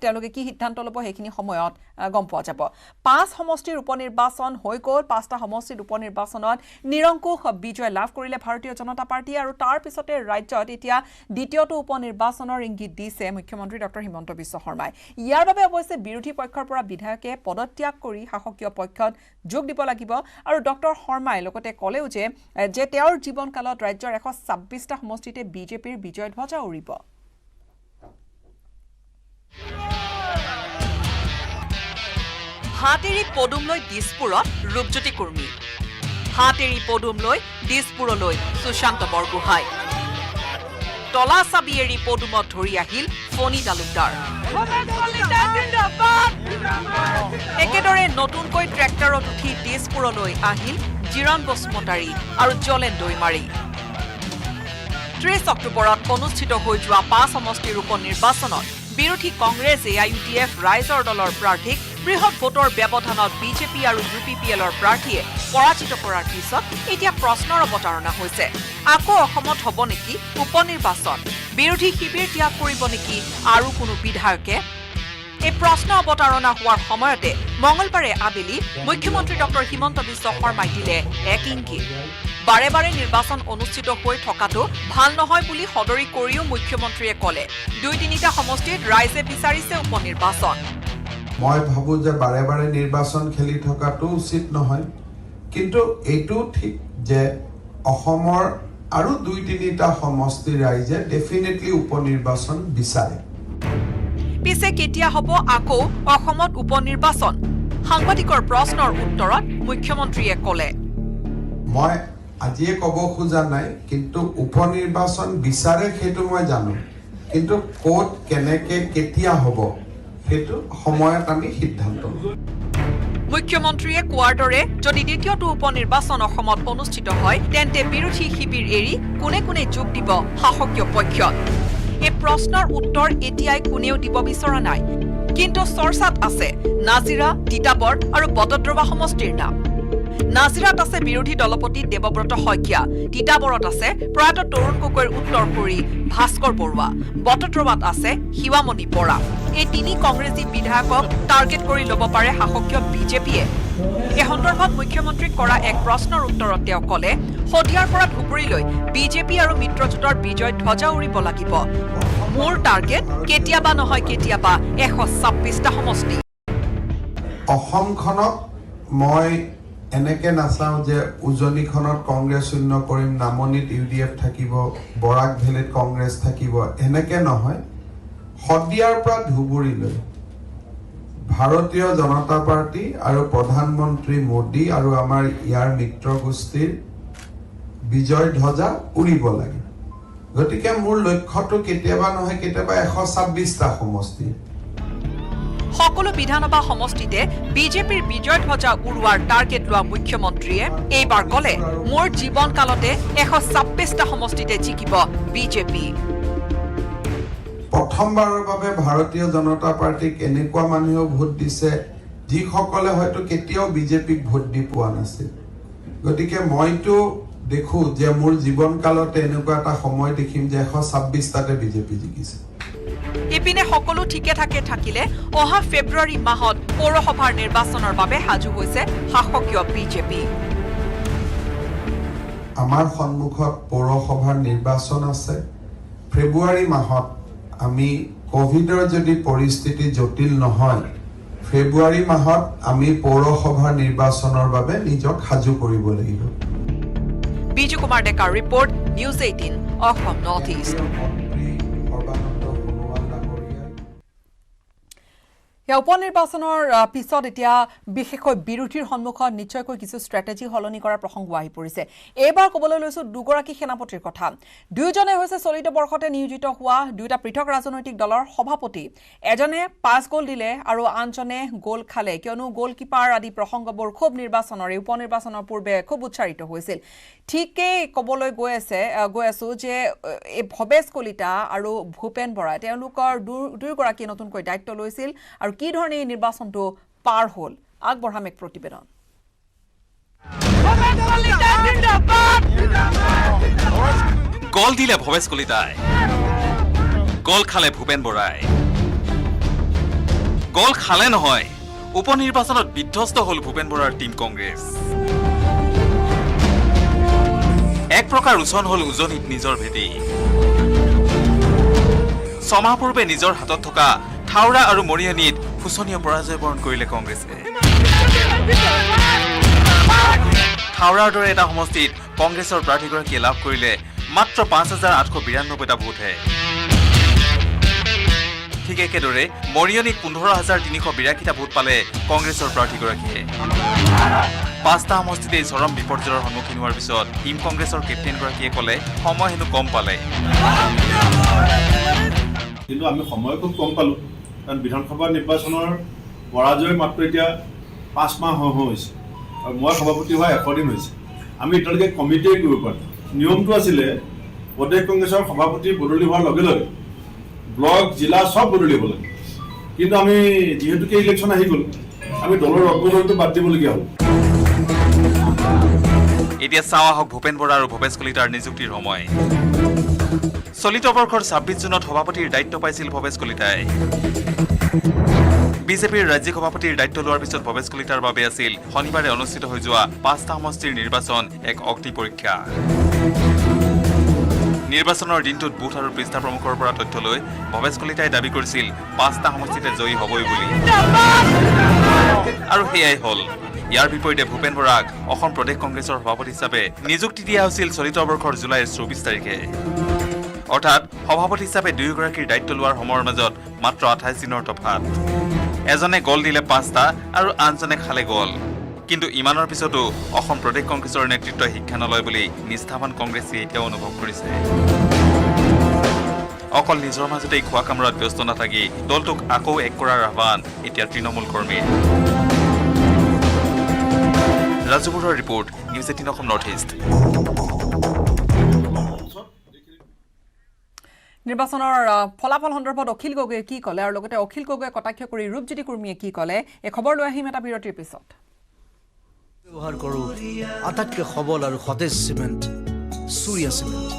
তেওঁলোকে কি সিদ্ধান্ত ল'ব হেখিনি সময়ত গম পোৱা যাব 5 সমষ্টিৰ উপনিৰ্বাচন হৈ গ'ল 5টা সমষ্টিৰ উপনিৰ্বাচনত নিৰংকুশ বিজয় লাভ কৰিলে ভাৰতীয় জনতা পাৰ্টি আৰু তাৰ পিছতে ৰাজ্যত এতিয়া দ্বিতীয়টো উপনিৰ্বাচনৰ ইংগিত দিছে মুখ্যমন্ত্ৰী ডক্টৰ হিমন্ত বিশ্ব শৰ্মাই ইয়াৰ বাবে অৱশ্যে বিৰোধী পক্ষৰ পৰা বিধায়কে পদত্যাগ কৰি শাসকীয় পক্ষত যোগ দিব লাগিব আৰু ডক্টৰ শৰ্মাই লগতে ক'লেও যে তেওঁৰ জীৱনকালত ৰাজ্যৰ 126টা সমষ্টিতে বিজেপিৰ বিজয় ধ্বজা উৰিব হাতেৰি পদুমলৈ দিছপুৰত ৰূপজ্যোতি কুৰ্মী হাতেৰি পদুমলৈ দিছপুৰলৈ সুশান্ত বৰগোহাঁই তলা চাবি এৰি পদুমত ধৰি আহিল ফণী তালুকদাৰ একেদৰে নতুনকৈ ট্ৰেক্টৰত উঠি দিছপুৰলৈ আহিল জিৰণ বসুমতাৰী আৰু জলেন দৈমাৰী 30 অক্টোবৰত অনুষ্ঠিত হৈ যোৱা 5 সমষ্টিৰ উপনিৰ্বাচনত বিৰোধী কংগ্ৰেছ AIUDF ৰাইজৰ দলৰ প্ৰাৰ্থীক বৃহৎ ভোটৰ ব্যৱধানত বিজেপি আৰু UPPLৰ প্ৰাৰ্থীয়ে পৰাজিত কৰাৰ পিছত এতিয়া প্ৰশ্নৰ অৱতাৰণা হৈছে আকৌ অসমত হ'ব নেকি উপনিৰ্বাচন বিৰোধী শিবিৰ ত্যাগ কৰিব নেকি আৰু কোনো বিধায়কে এই প্ৰশ্ন অৱতাৰণা হোৱাৰ সময়তে মঙলবাৰে আবেলি মুখ্যমন্ত্ৰী ডক্টৰ হিমন্ত বিশ্ব শৰ্মাই দিলে এক ইংগিত বাৰে বাৰে নিৰ্বাচন অনুষ্ঠিত হৈ থকাটো ভাল নহয় বুলি সদৰি কৰিও মুখ্যমন্ত্ৰীয়ে ক'লে 2-3টা সমষ্টিত ৰাইজে বিচাৰিছে উপনিৰ্বাচন মই ভাবো যে বাৰে বাৰে নিৰ্বাচন খেলি থকাটো উচিত নহয় কিন্তু এইটো ঠিক যে অসমৰ আৰু 2-3টা সমষ্টি ৰাইজে ডেফিনেটলি উপনিৰ্বাচন বিচাৰে পিছে কেতিয়া হ'ব আকৌ অসমত উপনিৰ্বাচন সাংবাদিকৰ প্ৰশ্নৰ উত্তৰত মুখ্যমন্ত্ৰীয়ে ক'লে মই আজিয়ে ক'ব খোজা নাই কিন্তু উপনিৰ্বাচন বিচাৰে সেইটো মই জানো কিন্তু ক'ত কেনেকে কেতিয়া হ'ব সেইটো সময়ত আমি সিদ্ধান্ত ল'ম মুখ্যমন্ত্ৰীয়ে কোৱাৰ দৰে যদি দ্বিতীয়টো উপনিৰ্বাচন অসমত অনুষ্ঠিত হয় তেন্তে বিৰোধী শিবিৰ এৰি কোনে কোনে যোগ দিব শাসকীয় পক্ষত এই প্ৰশ্নৰ উত্তৰ এতিয়াই কোনেও দিব বিচৰা নাই কিন্তু চৰ্চাত আছে নাজিৰা তিতাবৰ আৰু বটদ্ৰৱা সমষ্টিৰ নাম নাজিৰাত আছে বিৰোধী দলপতি দেৱব্ৰত শইকীয়া তিতাবৰত আছে প্ৰয়াত তৰুণ গগৈৰ উত্তৰপুৰী ভাস্কৰ বৰুৱা বটদ্ৰৱাত আছে শিৱামণি বৰা এই 3 কংগ্ৰেছী বিধায়কক টাৰ্গেট কৰি ল'ব পাৰে শাসকীয় বিজেপিয়ে এই সন্দৰ্ভত মুখ্যমন্ত্ৰীক কৰা এক প্ৰশ্নৰ উত্তৰত তেওঁ ক'লে সদিয়াৰ পৰা ধুবুৰীলৈ বিজেপি আৰু মিত্ৰজোঁটৰ বিজয় ধ্বজা উৰিব লাগিব মোৰ টাৰ্গেট কেতিয়াবা নহয় কেতিয়াবা 126টা সমষ্টি অসমখনক মই এনেকে নাচাওঁ যে উজনিখনত কংগ্ৰেছ শূন্য কৰিম নামনিত UDF থাকিব বৰাক ভেলীত কংগ্ৰেছ থাকিব এনেকে নহয় সদিয়াৰ পৰা ধুবুৰীলৈ ভাৰতীয় জনতা পাৰ্টি আৰু প্ৰধানমন্ত্ৰী মোদী আৰু আমাৰ ইয়াৰ মিত্ৰ গোষ্ঠীৰ বিজয় ধ্বজা উৰিব লাগে গতিকে মোৰ লক্ষ্যটো কেতিয়াবা নহয় কেতিয়াবা 126টা সমষ্টি সকলো বিধানসভা সমষ্টিতে বিজেপিৰ বিজয় ধ্বজা উৰুৱাৰ টাৰ্গেট লোৱা মুখ্যমন্ত্ৰীয়ে এইবাৰ ক'লে মোৰ জীৱনকালতে 126টা সমষ্টিতে জিকিব বিজেপি প্ৰথমবাৰৰ বাবে ভাৰতীয় জনতা পাৰ্টিক এনেকুৱা মানুহেও ভোট দিছে যিসকলে হয়তো কেতিয়াও বিজেপিক ভোট দি পোৱা নাছিল গতিকে মইতো দেখো যে মোৰ জীৱনকালতে এনেকুৱা এটা সময় দেখিম যে 126টাতে বিজেপি জিকিছে ইপিনে সকলো ঠিকে থাকে থাকিলে অহা ফেব্ৰুৱাৰী মাহত পৌৰসভাৰ নিৰ্বাচনৰ বাবে সাজু হৈছে শাসকীয় বিজেপি আমাৰ সন্মুখত পৌৰসভাৰ নিৰ্বাচন আছে ফেব্ৰুৱাৰী মাহত আমি কোভিডৰ যদি পৰিস্থিতি জটিল নহয় ফেব্ৰুৱাৰী মাহত আমি পৌৰসভাৰ নিৰ্বাচনৰ বাবে নিজক সাজু কৰিব লাগিব বিজু কুমাৰ ডেকাৰ report news 18 Assam north east या উপনিৰ্বাচনৰ পিছত এতিয়া বিশেষকৈ বিৰোধীৰ সন্মুখত নিশ্চয়কৈ কিছু ষ্ট্ৰেটেজি হলনি কৰাৰ প্ৰসংগ আহি পৰিছে এইবাৰ ক'বলৈ লৈছো দুগৰাকী সেনাপতিৰ কথা দুইজনে হৈছে চলিত বৰ্ষতে নিয়োজিত হোৱা দুটা পৃথক ৰাজনৈতিক দলৰ সভাপতি এজনে 5 গোল দিলে আৰু আনজনে গোল খালে কিয়নো গোলকিপাৰ আদি প্ৰসংগবোৰ খুব নিৰ্বাচনৰ উপনিৰ্বাচনৰ পূৰ্বে খুব উচ্চাৰিত হৈছিল ঠিকই ক'বলৈ গৈ আছো যে এই ভৱেশ কলিতা আৰু ভূপেন বৰা তেওঁলোকৰ দুইগৰাকী নতুনকৈ দায়িত্ব লৈছিল আৰু কি ধৰণে নিৰ্বাচনটো পাৰ হ'ল আগবঢ়াম এক প্ৰতিবেদন গোল দিলে ভৱেশ কলিতাই গোল খালে ভূপেন বৰাই গোল খালে নহয় উপনিৰ্বাচনত বিধ্বস্ত হ'ল ভূপেন বৰাৰ টিম কংগ্ৰেছ এক প্ৰকাৰ উচন হ'ল উজনিত নিজৰ ভেটি ছমাহ পূৰ্বে নিজৰ হাতত থকা থাউৰা আৰু মৰিয়নিত শোচনীয় পৰাজয় বৰণ কৰিলে কংগ্ৰেছে থাউৰাৰ দৰে এটা সমষ্টিত কংগ্ৰেছৰ প্ৰাৰ্থীগৰাকীয়ে লাভ কৰিলে মাত্ৰ 5,892টা ভোটহে ঠিক একেদৰে মৰিয়নিত 15,382টা ভোট পালে কংগ্ৰেছৰ প্ৰাৰ্থীগৰাকীয়ে 5টা সমষ্টিতেই চৰম বিপৰ্যয়ৰ সন্মুখীন হোৱাৰ পিছত টিম কংগ্ৰেছৰ কেপ্টেইনগৰাকীয়ে ক'লে সময় হেনো কম পালে কিন্তু আমি সময় খুব কম পালোঁ কাৰণ বিধানসভা নিৰ্বাচনৰ পৰাজয় মাত্ৰ এতিয়া 5 মাহ হৈছে আৰু মই সভাপতি হোৱা 100 দিন হৈছে আমি এতিয়ালৈকে কমিটিয়ে কৰিব পৰা নাই নিয়মটো আছিলে প্ৰদেশ কংগ্ৰেছৰ সভাপতি বদলি হোৱাৰ লগে লগে ব্লক জিলা সব বদলি হ'ব লাগে কিন্তু আমি যিহেতুকে ইলেকশ্যন আহি গ'ল আমি দলৰ অগ্ৰগতিটো বাদ দিবলগীয়া হ'ল এতিয়া চাওঁ আহক ভূপেন বৰা আৰু ভৱেশ কলিতাৰ নিযুক্তিৰ সময় চলিত বৰ্ষৰ 26 জুনত সভাপতিৰ দায়িত্ব পাইছিল ভৱেশ কলিতাই বিজেপিৰ ৰাজ্যিক সভাপতিৰ দায়িত্ব লোৱাৰ পিছত ভৱেশ কলিতাৰ বাবে আছিল শনিবাৰে অনুষ্ঠিত হৈ যোৱা 5টা সমষ্টিৰ নিৰ্বাচন এক অগ্নি পৰীক্ষা নিৰ্বাচনৰ দিনটোত বুথ আৰু পৃষ্ঠা প্ৰমুখৰ পৰা তথ্য লৈ ভৱেশ কলিতাই দাবী কৰিছিল 5টা সমষ্টিতে জয়ী হ'বই বুলি আৰু সেয়াই হ'ল ইয়াৰ বিপৰীতে ভূপেন বৰাক অসম প্ৰদেশ কংগ্ৰেছৰ সভাপতি হিচাপে নিযুক্তি দিয়া হৈছিল চলিত বৰ্ষৰ জুলাইৰ 24 তাৰিখে অৰ্থাৎ সভাপতি হিচাপে দুয়োগৰাকীৰ দায়িত্ব লোৱাৰ সময়ৰ মাজত মাত্ৰ 28 দিনৰ তফাত এজনে গোল দিলে 5টা আৰু আনজনে খালে গোল কিন্তু ইমানৰ পিছতো অসম প্ৰদেশ কংগ্ৰেছৰ নেতৃত্বই শিক্ষা নলয় বুলি নিষ্ঠাৱান কংগ্ৰেছে এতিয়াও অনুভৱ কৰিছে অকল নিজৰ মাজতেই খোৱা কামৰাত ব্যস্ত নাথাকি দলটোক আকৌ এক কৰাৰ আহ্বান এতিয়া তৃণমূল কৰ্মীৰ ৰাজু বৰুৱাৰ report news 18 Assam north east নিৰ্বাচনৰ ফলাফল সন্দৰ্ভত অখিল গগৈয়ে কি ক'লে আৰু লগতে অখিল গগৈয়ে কটাক্ষ কৰি ৰূপজ্যোতি কুৰ্মীয়ে কি ক'লে এই খবৰ লৈ আহিম এটা বিৰতিৰ পিছত ব্যৱহাৰ কৰোঁ আটাইতকৈ সবল আৰু সতেজ cement Surya cement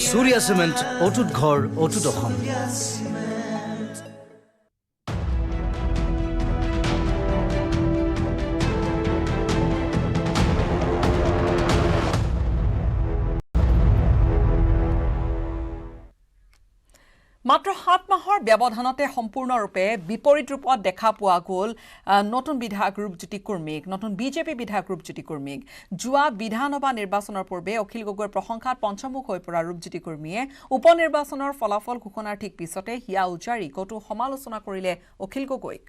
Surya cement অটুট ঘৰ অটুট অসম মাত্ৰ 7 মাহৰ ব্যৱধানতে সম্পূৰ্ণৰূপে বিপৰীত ৰূপত দেখা পোৱা গ'ল নতুন বিধায়ক ৰূপজ্যোতি কুৰ্মীক নতুন বিজেপি বিধায়ক ৰূপজ্যোতি কুৰ্মীক যোৱা বিধানসভা নিৰ্বাচনৰ পূৰ্বে অখিল গগৈৰ প্ৰশংসাত পঞ্চমুখ হৈ পৰা ৰূপজ্যোতি কুৰ্মীয়ে উপনিৰ্বাচনৰ ফলাফল ঘোষণাৰ ঠিক পিছতে হিয়া উজাৰি কটু সমালোচনা কৰিলে অখিল গগৈক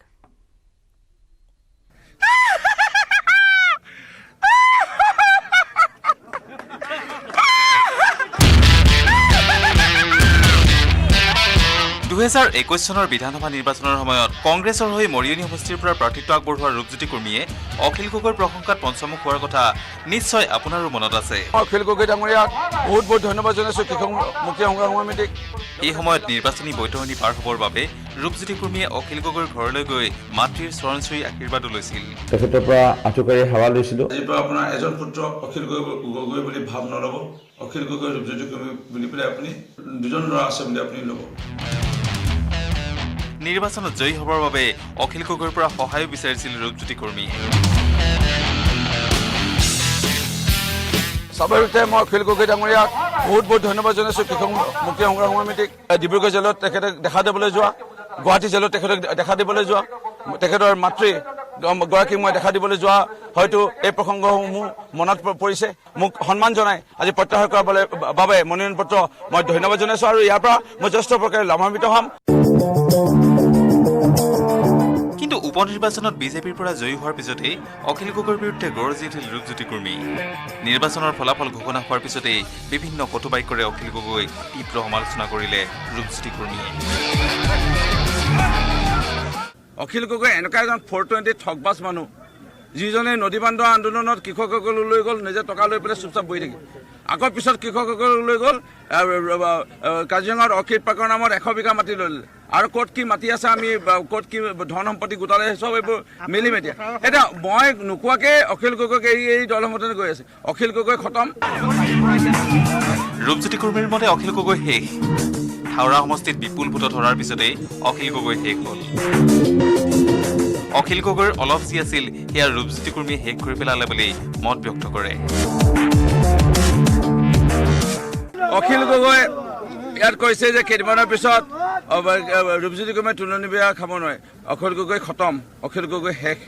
দুহেজাৰ 21 চনৰ বিধানসভা নিৰ্বাচনৰ সময়ত কংগ্ৰেছৰ হৈ মৰিয়নি সমষ্টিৰ পৰা প্ৰাৰ্থিত্ব আগবঢ়োৱা ৰূপজ্যোতি কুৰ্মীয়ে অখিল গগৈৰ প্ৰশংসাত পঞ্চমুখ হোৱাৰ কথা নিশ্চয় আপোনাৰো মনত আছে অখিল গগৈ ডাঙৰীয়াক বহুত বহুত ধন্যবাদ জনাইছোঁ কৃষক মুক্তি সংগ্ৰাম সমিতিক এই সময়ত নিৰ্বাচনী বৈতৰণি পাৰ হ'বৰ বাবে ৰূপজ্যোতি কুৰ্মীয়ে অখিল গগৈৰ ঘৰলৈ গৈ মাতৃৰ চৰণ চুই আশীৰ্বাদো লৈছিল তেখেতৰ পৰা আঁঠুকাৰি সেৱা লৈছিলোঁ আজিৰ পৰা আপোনাৰ এজন পুত্ৰ অখিল গগৈ বুলি ভাৱ নল'ব অখিল গগৈ ৰূপজ্যোতি কুৰ্মী বুলি পেলাই আপুনি দুজন ল'ৰা আছে বুলি আপুনি ল'ব নিৰ্বাচনত জয়ী হ'বৰ বাবে অখিল গগৈৰ পৰা সহায়ো বিচাৰিছিল ৰূপজ্যোতি কুৰ্মীয়ে স্বাভাৱিকতে মই অখিল গগৈ ডাঙৰীয়াক বহুত বহুত ধন্যবাদ জনাইছোঁ কৃষক মুক্তি সংগ্ৰাম সমিতিক ডিব্ৰুগড় জেলত তেখেতে দেখা দিবলৈ যোৱা গুৱাহাটী জেলত তেখেতক দেখা দিবলৈ যোৱা তেখেতৰ মাতৃ গৰাকীক মই দেখা দিবলৈ যোৱা হয়তো এই প্ৰসংগসমূহ মনত পৰিছে মোক সন্মান জনাই আজি প্ৰত্যাহাৰ কৰাৰ বাবে মনোনয়ন পত্ৰ মই ধন্যবাদ জনাইছোঁ আৰু ইয়াৰ পৰা মই যথেষ্ট প্ৰকাৰে লাভান্বিত হ'ম কিন্তু উপনিৰ্বাচনত বিজেপিৰ পৰা জয়ী হোৱাৰ পিছতেই অখিল গগৈৰ বিৰুদ্ধে গৰজি উঠিল ৰূপজ্যোতি কুৰ্মী নিৰ্বাচনৰ ফলাফল ঘোষণা হোৱাৰ পিছতেই বিভিন্ন কটুবাক্যৰে অখিল গগৈক তীব্ৰ সমালোচনা কৰিলে ৰূপজ্যোতি কুৰ্মীয়ে অখিল গগৈ এনেকুৱা এজন 420 ঠগবাজ মানুহ যিজনে নদী বান্ধ আন্দোলনত কৃষকসকলক লৈ গ'ল নিজে টকা লৈ পেলাই চুপচাপ বহি থাকিল আকৌ পিছত কৃষকসকলক লৈ গ'ল কাজিৰঙাত অৰ্কিড পাৰ্কৰ নামত 100 বিঘা মাটি লৈ ল'লে আৰু ক'ত কি মাটি আছে আমি ক'ত কি ধন সম্পত্তি গোটালে চব এইবোৰ মিলিম এতিয়া মই নোকোৱাকৈ অখিল গগৈক এই দল সংগঠনে গৈ আছে অখিল গগৈ খতম ৰূপজ্যোতি কুৰ্মীৰ মতে অখিল গগৈ শেষ হাওৰা সমষ্টিত বিপুল ভোটত হৰাৰ পিছতেই অখিল গগৈ শেষ হ'ল অখিল গগৈৰ অলপ যি আছিল সেয়া ৰূপজ্যোতি কুৰ্মীয়ে শেষ কৰি পেলালে বুলি মত ব্যক্ত কৰে অখিল গগৈ ইয়াত কৈছে যে কেইদিনমানৰ পিছত ৰূপজ্যোতি কুৰ্মীয়ে তুলনি বিয়া খাব নোৱাৰে অখিল গগৈ খতম অখিল গগৈ শেষ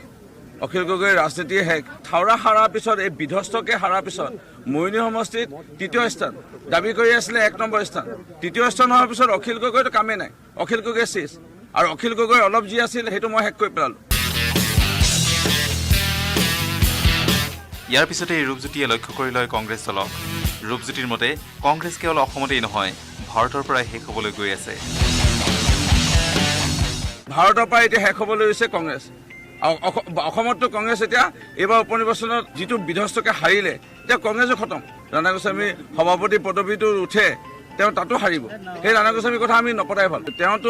অখিল গগৈ ৰাজনীতি শেষ থাওৰা হাৰাৰ পিছত এই বিধ্বস্তকে হাৰাৰ পিছত মৰিনী সমষ্টিত 3য় স্থান দাবী কৰি আছিলে 1 নম্বৰ স্থান 3য় স্থান হোৱাৰ পিছত অখিল গগৈতো কামেই নাই অখিল গগৈ শেষ আৰু অখিল গগৈ অলপ যি আছিল সেইটো মই শেষ কৰি পেলালোঁ ইয়াৰ পিছতে ৰূপজ্যোতিয়ে লক্ষ্য কৰি লয় কংগ্ৰেছ দলক ৰূপজ্যোতিৰ মতে কংগ্ৰেছ কেৱল অসমতেই নহয় ভাৰতৰ পৰাই শেষ হ'বলৈ গৈ আছে ভাৰতৰ পৰা এতিয়া শেষ হ'বলৈ গৈছে কংগ্ৰেছ অসমতো কংগ্ৰেছ এতিয়া এইবাৰ উপনিৰ্বাচনত যিটো বিধ্বস্তকে হাৰিলে এতিয়া কংগ্ৰেছো খতম ৰাণা গোস্বামী সভাপতি পদবীটো উঠে তেওঁ তাতো হাৰিব সেই ৰাণা গোস্বামীৰ কথা আমি নপতাই ভাল তেওঁতো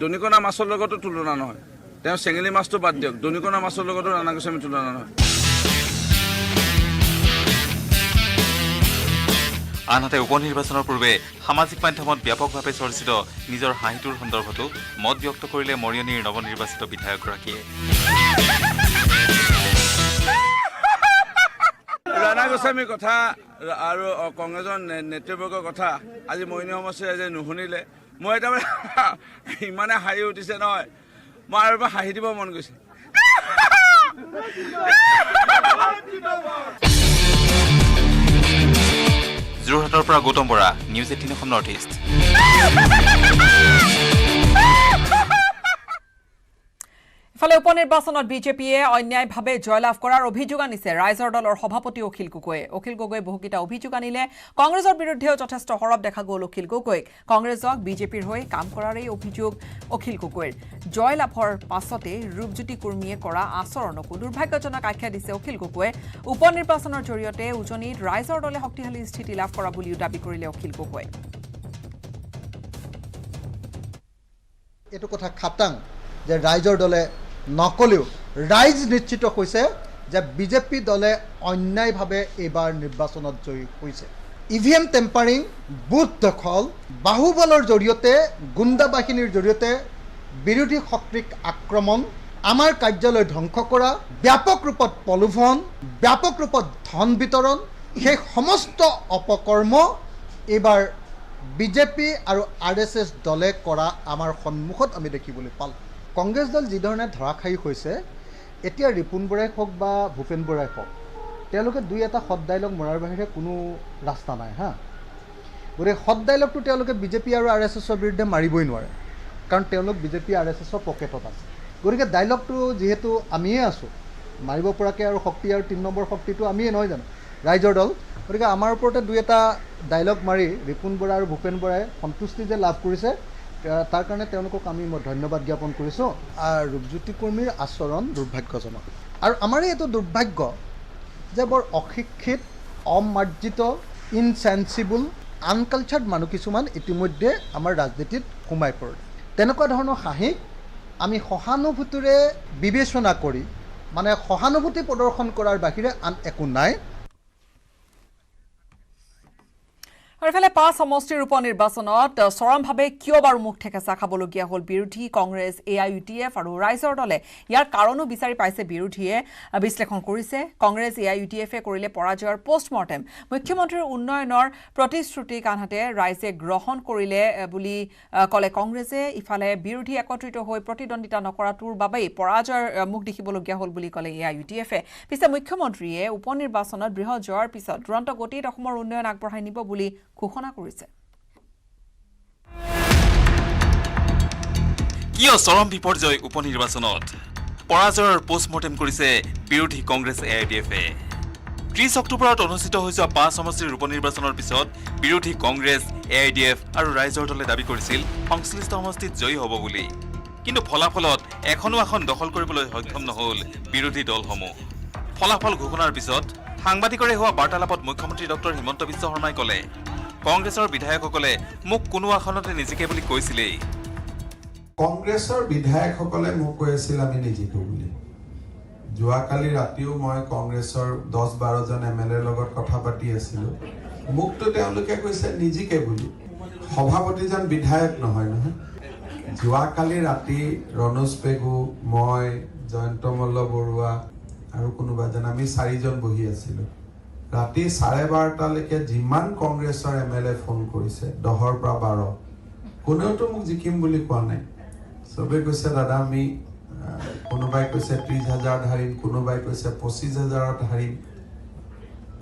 দনিকণা মাছৰ লগতো তুলনা নহয় তেওঁ চেঙেলী মাছটো বাদ দিয়ক দনিকণা মাছৰ লগতো ৰাণা গোস্বামী তুলনা নহয় আনহাতে উপনিৰ্বাচনৰ পূৰ্বে সামাজিক মাধ্যমত ব্যাপকভাৱে চৰ্চিত নিজৰ হাঁহিটোৰ সন্দৰ্ভতো মত ব্যক্ত কৰিলে মৰিয়নিৰ নৱনিৰ্বাচিত বিধায়কগৰাকীয়ে ৰাণা গোস্বামীৰ কথা আৰু কংগ্ৰেছৰ নেতৃবৰ্গৰ কথা আজি মৰিয়নি সমষ্টিয়ে যে নুশুনিলে মই তাৰমানে ইমানে হাঁহি উঠিছে নহয় মই আৰু এবাৰ হাঁহি দিব মন গৈছে যোৰহাটৰ পৰা Gautam Bora news 18 Assam north east ইফালে উপনিৰ্বাচনত বিজেপিয়ে অন্যায়ভাৱে জয়লাভ কৰাৰ অভিযোগ আনিছে ৰাইজৰ দলৰ সভাপতি অখিল গগৈয়ে অখিল গগৈয়ে বহুকেইটা অভিযোগ আনিলে কংগ্ৰেছৰ বিৰুদ্ধেও যথেষ্ট সৰব দেখা গ'ল অখিল গগৈক কংগ্ৰেছক বিজেপিৰ হৈ কাম কৰাৰ এই অভিযোগ অখিল গগৈৰ জয়লাভৰ পাছতে ৰূপজ্যোতি কুৰ্মীয়ে কৰা আচৰণকো দুৰ্ভাগ্যজনক আখ্যা দিছে অখিল গগৈয়ে উপনিৰ্বাচনৰ জৰিয়তে উজনিত ৰাইজৰ দলে শক্তিশালী স্থিতি লাভ কৰা বুলিও দাবী কৰিলে অখিল গগৈয়ে এইটো কথা খাটাং যে ৰাইজৰ দলে নকলেও ৰাইজ নিশ্চিত হৈছে যে বিজেপি দলে অন্যায়ভাৱে এইবাৰ নিৰ্বাচনত জয়ী হৈছে ইভিএম টেম্পাৰিং বুথ দখল বাহুবলৰ জৰিয়তে গুণ্ডা বাহিনীৰ জৰিয়তে বিৰোধী শক্তিক আক্ৰমণ আমাৰ কাৰ্যালয় ধ্বংস কৰা ব্যাপক ৰূপত প্ৰলোভন ব্যাপক ৰূপত ধন বিতৰণ সেই সমস্ত অপকৰ্ম এইবাৰ বিজেপি আৰু আৰএছএছ দলে কৰা আমাৰ সন্মুখত আমি দেখিবলৈ পালোঁ কংগ্ৰেছ দল যিধৰণে ধৰাশায়ী হৈছে এতিয়া ৰিপুণ বৰাই হওক বা ভূপেন বৰাই হওক তেওঁলোকে দুই এটা হট ডাইলগ মৰাৰ বাহিৰে কোনো ৰাস্তা নাই হা গতিকে হট ডাইলগটো তেওঁলোকে বিজেপি আৰু আৰএছএছৰ বিৰুদ্ধে মাৰিবই নোৱাৰে কাৰণ তেওঁলোক বিজেপি আৰএছএছৰ পকেটত আছে গতিকে ডাইলগটো যিহেতু আমিয়ে আছোঁ মাৰিব পৰাকৈ আৰু শক্তি আৰু 3 নম্বৰ শক্তিটো আমিয়ে নহয় জানো ৰাইজৰ দল গতিকে আমাৰ ওপৰতে দুই এটা ডাইলগ মাৰি ৰিপুণ বৰা আৰু ভূপেন বৰাই সন্তুষ্টি যে লাভ কৰিছে তাৰ কাৰণে তেওঁলোকক আমি মই ধন্যবাদ জ্ঞাপন কৰিছোঁ আৰু ৰূপজ্যোতি কুৰ্মীৰ আচৰণ দুৰ্ভাগ্যজনক আৰু আমাৰেই এইটো দুৰ্ভাগ্য যে বৰ অশিক্ষিত অমাৰ্জিত ইনচেন্সিবল আনকালচাৰ্ড মানুহ কিছুমান ইতিমধ্যে আমাৰ ৰাজনীতিত সোমাই পৰিলে তেনেকুৱা ধৰণৰ হাঁহিক আমি সহানুভূতিৰে বিবেচনা কৰি মানে সহানুভূতি প্ৰদৰ্শন কৰাৰ বাহিৰে আন একো নাই আৰু ইফালে 5 সমষ্টিৰ উপনিৰ্বাচনত চৰমভাৱে কিয় বাৰু মুখ ঠেকেচা খাবলগীয়া হ'ল বিৰোধী কংগ্ৰেছ AIUDF আৰু ৰাইজৰ দলে ইয়াৰ কাৰণো বিচাৰি পাইছে বিৰোধীয়ে বিশ্লেষণ কৰিছে কংগ্ৰেছ AIUDFে কৰিলে পৰাজয়ৰ পোষ্টমৰ্টেম মুখ্যমন্ত্ৰীৰ উন্নয়নৰ প্ৰতিশ্ৰুতি আনহাতে ৰাইজে গ্ৰহণ কৰিলে বুলি ক'লে কংগ্ৰেছে ইফালে বিৰোধী একত্ৰিত হৈ প্ৰতিদ্বন্দ্বিতা নকৰাটোৰ বাবেই পৰাজয়ৰ মুখ দেখিবলগীয়া হ'ল বুলি ক'লে AIUDFে পিছে মুখ্যমন্ত্ৰীয়ে উপনিৰ্বাচনত বৃহৎ জয়ৰ পিছত দুৰন্ত গতিত অসমৰ উন্নয়ন আগবঢ়াই নিব বুলি ঘোষণা কৰিছে কিয় চৰম বিপৰ্যয় উপনিৰ্বাচনত পৰাজয়ৰ পোষ্টমৰ্টেম কৰিছে বিৰোধী কংগ্ৰেছ AIDF-এ 30 অক্টোবৰত অনুষ্ঠিত হৈ যোৱা 5 সমষ্টিৰ উপ নিৰ্বাচনৰ পিছত বিৰোধী কংগ্ৰেছ AIDF আৰু ৰাইজৰ দলে দাবী কৰিছিল সংশ্লিষ্ট সমষ্টিত জয়ী হ'ব বুলি কিন্তু ফলাফলত এখনো এখন দখল কৰিবলৈ সক্ষম নহল বিৰোধী দলসমূহ ফলাফল ঘোষণাৰ পিছত সাংবাদিকৰে হোৱা বাৰ্তালাপত মুখ্যমন্ত্ৰী ডক্টৰ হিমন্ত বিশ্ব শৰ্মাই ক'লে কংগ্ৰেছৰ বিধায়কসকলে মোক কোনো আসনতে নিজিকে বুলি কৈছিলেই কংগ্ৰেছৰ বিধায়কসকলে মোক কৈ আছিল আমি নিজিকো বুলি যোৱাকালি ৰাতিও মই কংগ্ৰেছৰ 10-12 জন MLA লগত কথা পাতি আছিলোঁ মুক্তো তেওঁলোকে কৈছে নিজিকে বুলি সভাপতিজন বিধায়ক নহয় যোৱাকালি ৰাতি ৰণোজ পেগু মই জয়ন্ত মল্ল বৰুৱা আৰু কোনোবাজন আমি 4 জন বহি আছিলোঁ ৰাতি 12:30লৈকে যিমান কংগ্ৰেছৰ MLA ফোন কৰিছে 10ৰ পৰা 12 কোনেওতো মোক জিকিম বুলি কোৱা নাই সবে কৈছে দাদা আমি কোনোবাই কৈছে 30,000 ধাৰিম কোনোবাই কৈছে 25,000 ধাৰিম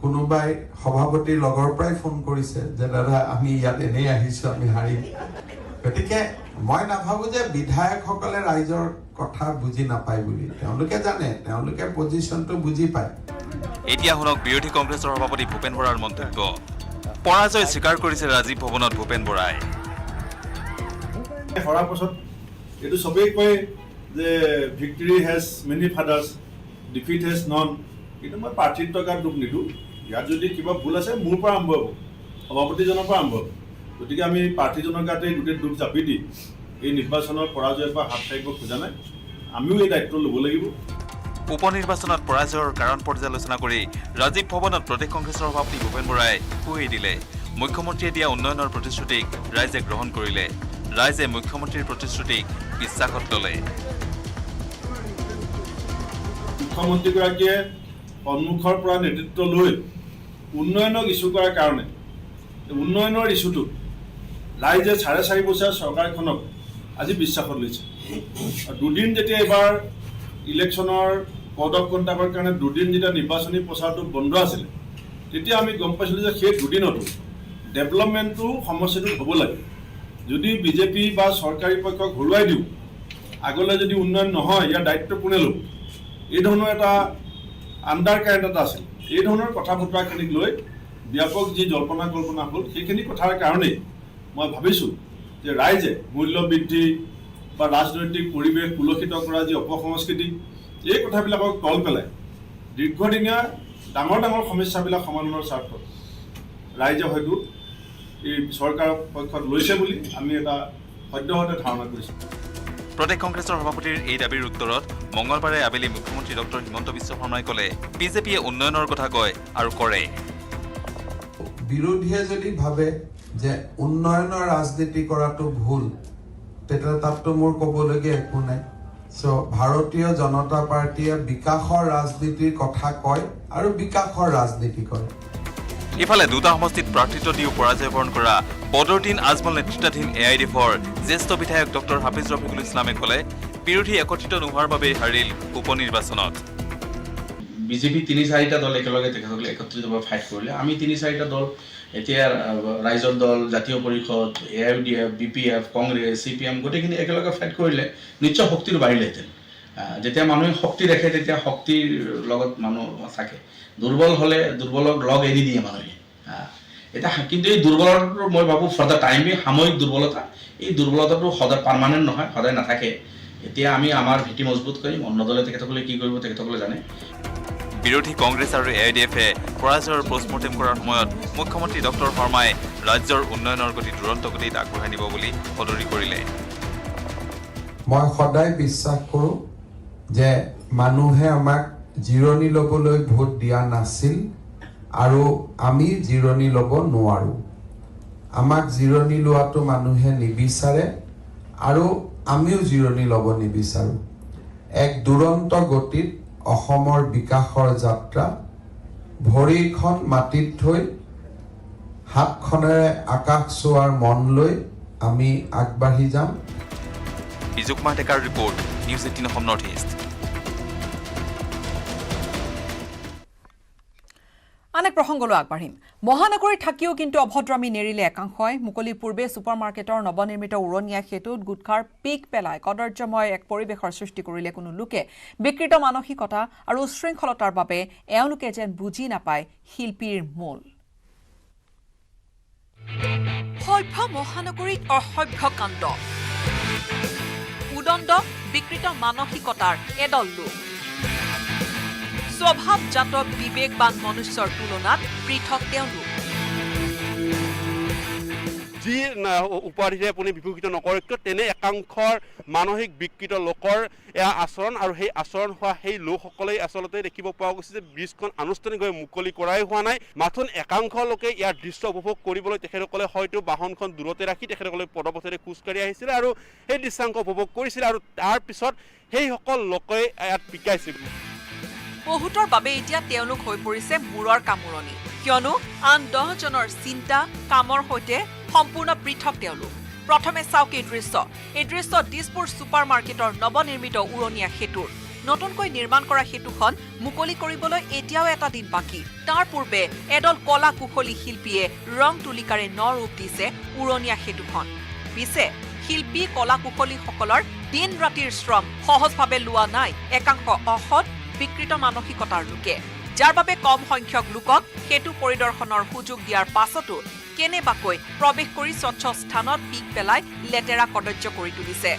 কোনোবাই সভাপতিৰ লগৰ পৰাই ফোন কৰিছে যে দাদা আমি ইয়াত এনেই আহিছোঁ আমি হাৰিম গতিকে মই নাভাবো যে বিধায়কসকলে ৰাইজৰ কথা বুজি নাপায় বুলি তেওঁলোকে জানে তেওঁলোকে পজিশ্যনটো বুজি পায় এতিয়া শুনক বিৰোধী কংগ্ৰেছৰ সভাপতি ভূপেন বৰাৰ মন্তব্য পৰাজয় স্বীকাৰ কৰিছে ৰাজীৱ ভৱনত ভূপেন বৰাই হৰাৰ পাছত এইটো সবেই কয় যে victory has many father's defeat has non কিন্তু মই প্ৰাৰ্থীত্ব গাত দুখ নিদিওঁ ইয়াত যদি কিবা ভুল আছে মোৰ পৰা আৰম্ভ হ'ব সভাপতিজনৰ পৰা আৰম্ভ হ'ব গতিকে আমি প্ৰাৰ্থীজনৰ গাতে গোটেই দুখ জাপি দি এই নিৰ্বাচনৰ পৰাজয়ৰ পৰা হাত সাৰিব খোজা নাই আমিও এই দায়িত্ব ল'ব লাগিব উপ নিৰ্বাচনত পৰাজয়ৰ কাৰণ পৰ্যালোচনা কৰি ৰাজীৱ ভৱনত প্ৰদেশ কংগ্ৰেছৰ সভাপতি ভূপেন বৰাই সুই দিলে মুখ্যমন্ত্ৰীয়ে দিয়া উন্নয়নৰ প্ৰতিশ্ৰুতিক ৰাইজে গ্ৰহণ কৰিলে ৰাইজে মুখ্যমন্ত্ৰীৰ প্ৰতিশ্ৰুতিক বিশ্বাসত ল'লে মুখ্যমন্ত্ৰীগৰাকীয়ে সন্মুখৰ পৰা নেতৃত্ব লৈ উন্নয়নক ইছ্যু কৰাৰ কাৰণে উন্নয়নৰ ইছ্যুটো ৰাইজে 4.5 বছৰ চৰকাৰখনক আজি বিশ্বাসত লৈছে দুদিন যেতিয়া এবাৰ ইলেকশ্যনৰ কোড অফ কণ্টাক্টৰ কাৰণে দুদিন যেতিয়া নিৰ্বাচনী প্ৰচাৰটো বন্ধ আছিলে তেতিয়া আমি গম পাইছিলোঁ যে সেই দুদিনতো ডেভেলপমেণ্টটো সমস্যাটো হ'ব লাগে যদি বিজেপি বা চৰকাৰী পক্ষক ঘূৰাই দিওঁ আগলৈ যদি উন্নয়ন নহয় ইয়াৰ দায়িত্ব কোনে ল'ব এই ধৰণৰ এটা আণ্ডাৰ কাৰেণ্ট এটা আছিল এই ধৰণৰ কথা বতৰাখিনিক লৈ ব্যাপক যি জল্পনা কল্পনা হ'ল সেইখিনি কথাৰ কাৰণেই মই ভাবিছোঁ যে ৰাইজে মূল্য বৃদ্ধি বা ৰাজনৈতিক পৰিৱেশ কুলসিত কৰা যি অপসংস্কৃতি এই কথাবিলাকক তল পেলাই দীৰ্ঘদিনীয়া ডাঙৰ ডাঙৰ সমস্যাবিলাক সমাধানৰ স্বাৰ্থত ৰাইজে হয়তো এই চৰকাৰৰ পক্ষত লৈছে বুলি আমি এটা সদ্যহতে ধাৰণা কৰিছোঁ প্ৰদেশ কংগ্ৰেছৰ সভাপতিৰ এই দাবীৰ উত্তৰত মঙলবাৰে আবেলি মুখ্যমন্ত্ৰী ডক্টৰ হিমন্ত বিশ্ব শৰ্মাই ক'লে বিজেপিয়ে উন্নয়নৰ কথা কয় আৰু কৰে বিৰোধীয়ে যদি ভাবে যে উন্নয়নৰ ৰাজনীতি কৰাটো ভুল তেতিয়া তাততো মোৰ ক'বলগীয়া একো নাই ভাৰতীয় জনতা পাৰ্টীয়ে বিকাশৰ ৰাজনীতিৰ কথা কয় আৰু বিকাশৰ ৰাজনীতি কৰে ইফালে দুটা সমষ্টিত প্ৰাৰ্থিত্ব দিও পৰাজয় বৰণ কৰা বদৰুদ্দিন আজমল নেতৃত্বাধীন AIDF-ৰ জ্যেষ্ঠ বিধায়ক ডক্টৰ হাফিজ ৰফিকুল ইছলামে ক'লে বিৰোধী একত্ৰিত নোহোৱাৰ বাবে হাৰিল উপ নিৰ্বাচনত বিজেপি 3-4টা দল একেলগে তেখেতসকলে একত্ৰিতভাৱে ফাইট কৰিলে আমি 3-4টা দল এতিয়া ৰাইজৰ দল জাতীয় পৰিষদ AIDF BPF কংগ্ৰেছ CPM গোটেইখিনি একেলগে ফাইট কৰিলে নিশ্চয় শক্তিটো বাঢ়িলেহেঁতেন যেতিয়া মানুহে শক্তি দেখে তেতিয়া শক্তিৰ লগত মানুহ থাকে দুৰ্বল হ'লে দুৰ্বলক লগ এৰি দিয়ে মানুহে এটা কিন্তু এই দুৰ্বলতাটো মই ভাবোঁ ফৰ দ্য টাইম সাময়িক দুৰ্বলতা এই দুৰ্বলতাটো সদায় পাৰ্মানেণ্ট নহয় সদায় নাথাকে এতিয়া আমি আমাৰ ভেটি মজবুত কৰিম অন্য দলে তেখেতসকলে কি কৰিব তেখেতসকলে জানে বিৰোধী কংগ্ৰেছ আৰু AIDF-এ পৰাজয়ৰ পোষ্টমৰ্টেম কৰাৰ সময়ত মুখ্যমন্ত্ৰী ডক্টৰ শৰ্মাই ৰাজ্যৰ উন্নয়নৰ গতি দুৰন্ত গতিত আগবঢ়াই নিব বুলি সদৰি কৰিলে মই সদায় বিশ্বাস কৰোঁ যে মানুহে আমাক জিৰণি ল'বলৈ ভোট দিয়া নাছিল আৰু আমি জিৰণি ল'ব নোৱাৰোঁ আমাক জিৰণি লোৱাটো মানুহে নিবিচাৰে আৰু আমিও জিৰণি ল'ব নিবিচাৰোঁ এক দুৰন্ত গতিত অসমৰ বিকাশৰ যাত্ৰা ভৰিখন মাটিত থৈ হাতখনেৰে আকাশ চোৱাৰ মন লৈ আমি আগবাঢ়ি যাম বিজু কুমাৰ ডেকাৰ report news 18 Assam north east আন এক প্ৰসংগলৈ আগবাঢ়িম মহানগৰীত থাকিও কিন্তু অভদ্ৰামী নেৰিলে একাংশই মুকলিৰ পূৰ্বে ছুপাৰ মাৰ্কেটৰ নৱনিৰ্মিত উৰণীয়া সেতুত গুটখাৰ পিক পেলাই কদৰ্যময় এক পৰিৱেশৰ সৃষ্টি কৰিলে কোনো লোকে বিকৃত মানসিকতা আৰু উশৃংখলতাৰ বাবে এওঁলোকে যেন বুজি নাপায় শিল্পীৰ মূল সভ্য মহানগৰীত অসভ্য কাণ্ড উদণ্ড বিকৃত মানসিকতাৰ এদল লোক স্বভাৱজাত বিবেকবান মনুষ্যৰ তুলনাত পৃথক তেওঁলোক যি উপাধিৰে আপুনি বিভূষিত নকৰে তেনে একাংশৰ মানসিক বিকৃত লোকৰ এয়া আচৰণ আৰু সেই আচৰণ হোৱা সেই লোকসকলেই আচলতে দেখিব পোৱা গৈছে যে ব্ৰিজখন আনুষ্ঠানিকভাৱে মুকলি কৰাই হোৱা নাই মাথোন একাংশ লোকে ইয়াৰ দৃশ্য উপভোগ কৰিবলৈ তেখেতসকলে হয়তো বাহনখন দূৰতে ৰাখি তেখেতসকলে পদপথেৰে খোজকাঢ়ি আহিছিলে আৰু সেই দৃশ্যাংশ উপভোগ কৰিছিলে আৰু তাৰ পিছত সেইসকল লোকে ইয়াত পিকাইছিল বহুতৰ বাবে এতিয়া তেওঁলোক হৈ পৰিছে মূৰৰ কামোৰণি কিয়নো আন 10 জনৰ চিন্তা কামৰ সৈতে সম্পূৰ্ণ পৃথক তেওঁলোক প্ৰথমে চাওক এই দৃশ্য দিছপুৰ ছুপাৰ মাৰ্কেটৰ নৱনিৰ্মিত উৰণীয়া সেতুৰ নতুনকৈ নিৰ্মাণ কৰা সেতুখন মুকলি কৰিবলৈ এতিয়াও এটা দিন বাকী তাৰ পূৰ্বে এডল কলা কুশলী শিল্পীয়ে ৰং তুলিকাৰে নৰূপ দিছে উৰণীয়া সেতুখন পিছে শিল্পী কলা কুশলীসকলৰ দিন ৰাতিৰ শ্ৰম সহজভাৱে লোৱা নাই একাংশ অসৎ বিকৃত মানসিকতাৰ লোকে যাৰ বাবে কম সংখ্যক লোকক সেতু পৰিদৰ্শনৰ সুযোগ দিয়াৰ পাছতো কেনেবাকৈ প্ৰৱেশ কৰি স্বচ্ছ স্থানত পিক পেলাই লেতেৰা কদৰ্য কৰি তুলিছে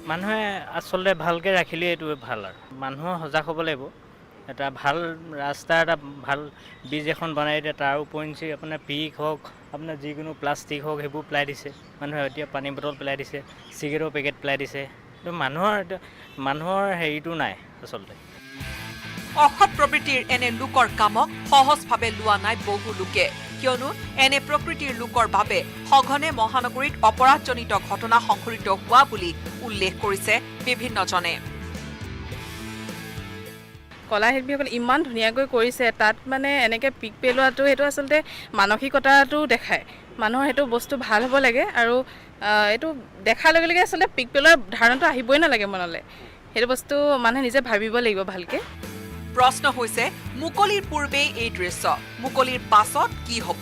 মানুহে আচলতে ভালকৈ ৰাখিলে এইটো ভাল আৰু মানুহৰ সজাগ হ'ব লাগিব এটা ভাল ৰাস্তা এটা ভাল ব্ৰিজ এখন বনাই দিয়ে তাৰ উপৰিঞ্চি আপোনাৰ পিক হওক আপোনাৰ যিকোনো প্লাষ্টিক হওক সেইবোৰ পেলাই দিছে মানুহে এতিয়া পানী বটল পেলাই দিছে চিগাৰেটৰ পেকেট পেলাই দিছে তো মানুহৰ হেৰিটো নাই আচলতে অসৎ প্ৰবৃত্তিৰ এনে লোকৰ কামক সহজভাৱে লোৱা নাই বহু লোকে কিয়নো এনে প্ৰকৃতিৰ লোকৰ বাবে সঘনে মহানগৰীত অপৰাধজনিত ঘটনা সংঘটিত হোৱা বুলি উল্লেখ কৰিছে বিভিন্নজনে কলাশিল্পীসকলে ইমান ধুনীয়াকৈ কৰিছে তাত মানে এনেকৈ পিক পেলোৱাটো সেইটো আচলতে মানসিকতাটো দেখায় মানুহৰ সেইটো বস্তু ভাল হ'ব লাগে আৰু এইটো দেখাৰ লগে লগে আচলতে পিক পেলোৱাৰ ধাৰণাটো আহিবই নালাগে মনলৈ সেইটো বস্তু মানুহে নিজে ভাবিব লাগিব ভালকৈ প্ৰশ্ন হৈছে মুকলিৰ পূৰ্বেই এই দৃশ্য মুকলিৰ পাছত কি হ'ব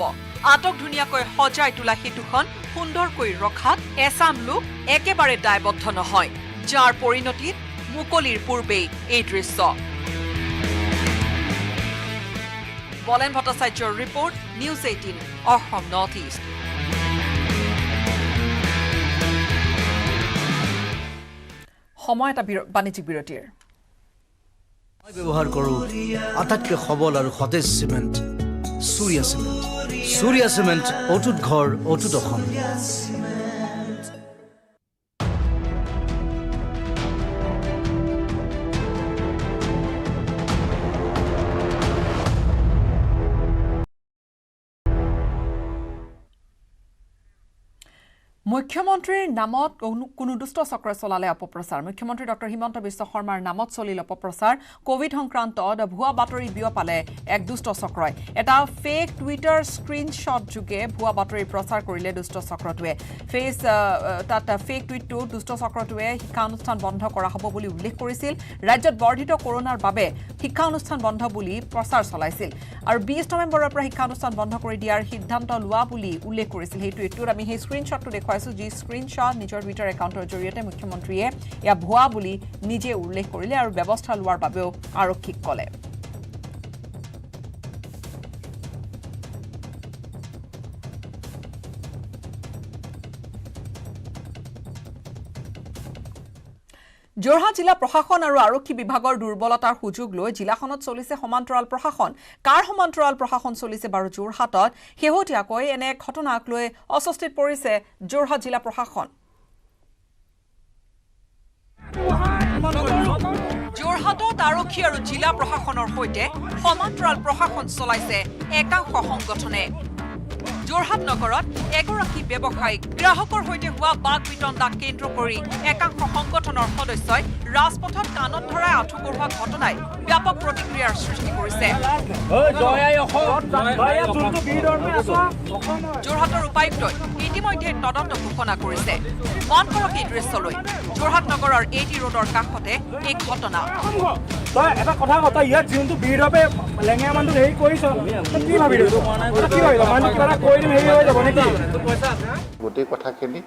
আটক ধুনীয়াকৈ সজাই তোলা সেতুখন সুন্দৰকৈ ৰখাত এচাম লোক একেবাৰে দায়বদ্ধ নহয় যাৰ পৰিণতিত মুকলিৰ পূৰ্বেই এই দৃশ্য বলেন ভট্টাচাৰ্যৰ report news 18 Assam north east সময় এটা বাণিজ্যিক বিৰতিৰ মই ব্যৱহাৰ কৰোঁ আটাইতকৈ সবল আৰু সতেজ চিমেণ্ট সূৰ্যা চিমেণ্ট অটুট ঘৰ অটুট অসম মুখ্যমন্ত্ৰীৰ নামত কোনো দুষ্ট চক্ৰ চলালে অপপ্ৰচাৰ মুখ্যমন্ত্ৰী ডক্টৰ হিমন্ত বিশ্ব শৰ্মাৰ নামত চলিল অপপ্ৰচাৰ কোভিড সংক্ৰান্তত ভুৱা বাতৰি বিয়পালে এক দুষ্ট চক্ৰই এটা ফেক টুইটাৰ স্ক্ৰীনশ্বট যোগে ভুৱা বাতৰি প্ৰচাৰ কৰিলে দুষ্ট চক্ৰটোৱে তাত ফেক টুইটটো দুষ্ট চক্ৰটোৱে শিক্ষানুষ্ঠান বন্ধ কৰা হ'ব বুলি উল্লেখ কৰিছিল ৰাজ্যত বৰ্ধিত কৰোনাৰ বাবে শিক্ষানুষ্ঠান বন্ধ বুলি প্ৰচাৰ চলাইছিল আৰু 20 নৱেম্বৰৰ পৰা শিক্ষানুষ্ঠান বন্ধ কৰি দিয়াৰ সিদ্ধান্ত লোৱা বুলি উল্লেখ কৰিছিল সেই টুইটটোত আমি সেই স্ক্ৰীনশ্বটটো দেখুৱাইছো যি স্ক্ৰীনশ্বট নিজৰ টুইটাৰ একাউণ্টৰ জৰিয়তে মুখ্যমন্ত্ৰীয়ে এয়া ভুৱা বুলি নিজে উল্লেখ কৰিলে আৰু ব্যৱস্থা লোৱাৰ বাবেও আৰক্ষীক ক'লে যোৰহাট জিলা প্ৰশাসন আৰু আৰক্ষী বিভাগৰ দুৰ্বলতাৰ সুযোগ লৈ জিলাখনত চলিছে সমান্তৰাল প্ৰশাসন কাৰ সমান্তৰাল প্ৰশাসন চলিছে বাৰু যোৰহাটত শেহতীয়াকৈ এনে ঘটনাক লৈ অস্বস্তিত পৰিছে যোৰহাট জিলা প্ৰশাসন যোৰহাটত আৰক্ষী আৰু জিলা প্ৰশাসনৰ সৈতে সমান্তৰাল প্ৰশাসন চলাইছে একাংশ সংগঠনে যোৰহাট নগৰত এগৰাকী ব্যৱসায়িক গ্ৰাহকৰ সৈতে হোৱা বাক বিতণ্ডাক কেন্দ্ৰ কৰি একাংশ সংগঠনৰ সদস্যই ৰাজপথত কাণত ধৰাই আঁঠু কঢ়োৱা ঘটনাই ব্যাপক প্ৰতিক্ৰিয়াৰ সৃষ্টি কৰিছে যোৰহাটৰ উপায়ুক্তই ইতিমধ্যে তদন্ত ঘোষণা কৰিছে মন কৰক এই দৃশ্যলৈ যোৰহাট নগৰৰ এটি ৰোডৰ কাষতে এই ঘটনা এটা কথা কথা ইয়াত যোনটো ভিৰ হবে লেঙা মানুহ হেৰি কৰিছ কি ভাবি মানুহ কিবা কৈ দিম হেৰি হৈ যাব নেকি গোটেই কথাখিনি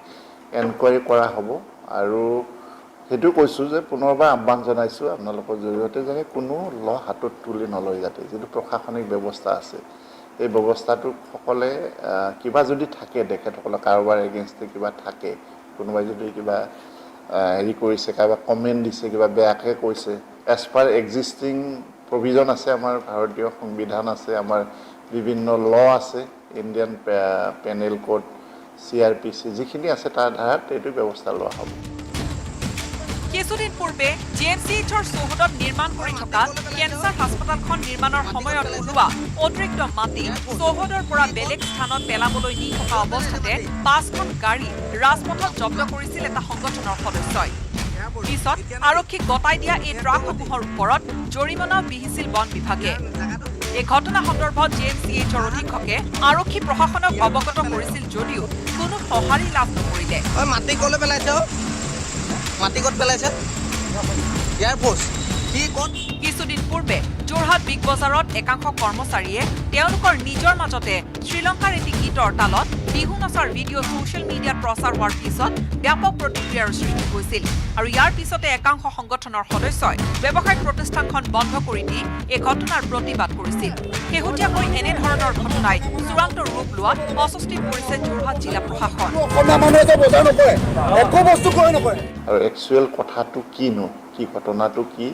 এনকুৱাৰী কৰা হ'ব আৰু সেইটো কৈছোঁ যে পুনৰবাৰ আহ্বান জনাইছোঁ আপোনালোকৰ জৰিয়তে যেনে কোনো ল হাতত তুলি নলয় যাতে যিটো প্ৰশাসনিক ব্যৱস্থা আছে এই ব্যৱস্থাটো সকলে কিবা যদি থাকে তেখেতসকলৰ কাৰোবাৰ এগেইনষ্টে কিবা থাকে কোনোবাই যদি কিবা হেৰি কৰিছে কাৰোবাৰ কমেণ্ট দিছে কিবা বেয়াকৈ কৈছে এজ পাৰ এক্সিষ্টিং প্ৰভিজন আছে আমাৰ ভাৰতীয় সংবিধান আছে আমাৰ বিভিন্ন ল আছে ইণ্ডিয়ান পেনেল কোড CRPC যিখিনি আছে তাৰ ধাৰাত এইটো ব্যৱস্থা লোৱা হ'ব কিছুদিন পূৰ্বে GMCHৰ চৌহদত নিৰ্মাণ কৰি থকা কেঞ্চাৰ হাস্পতালখন নিৰ্মাণৰ সময়ত ওলোৱা অতিৰিক্ত মাটি চৌহদৰ পৰা বেলেগ স্থানত পেলাবলৈ নি থকা অৱস্থাতে 5খন গাড়ী ৰাজপথত জব্দ কৰিছিল এটা সংগঠনৰ সদস্যই পিছত আৰক্ষীক গতাই দিয়া এই ট্ৰাকসমূহৰ ওপৰত জৰিমনাও বিহিছিল বন বিভাগে এই ঘটনা সন্দৰ্ভত GMCHৰ অধীক্ষকে আৰক্ষী প্ৰশাসনক অৱগত কৰিছিল যদিও কোনো সঁহাৰি লাভ নকৰিলে মাটি ক'লৈ পেলাইছে মাটি ক'ত পেলাইছে এয়াৰফোৰ্চ কি ক'ত কিছুদিন পূৰ্বে যোৰহাট বিগ বজাৰত একাংশ কৰ্মচাৰীয়ে তেওঁলোকৰ নিজৰ মাজতে শ্ৰীলংকাৰ এটি গীতৰ তালত বিহু নচাৰ ভিডিঅ' ছ'চিয়েল মিডিয়াত প্ৰচাৰ হোৱাৰ পিছত ব্যাপক প্ৰতিক্ৰিয়াৰ সৃষ্টি হৈছিল আৰু ইয়াৰ পিছতে একাংশ সংগঠনৰ সদস্যই ব্যৱসায়িক প্ৰতিষ্ঠানখন বন্ধ কৰি দি এই ঘটনাৰ প্ৰতিবাদ কৰিছিল শেহতীয়াকৈ এনেধৰণৰ ঘটনাই চূড়ান্ত ৰূপ লোৱাত অস্বস্তিত পৰিছে যোৰহাট জিলা প্ৰশাসন আৰু একচুৱেল কথাটো কিনো কি ঘটনাটো কি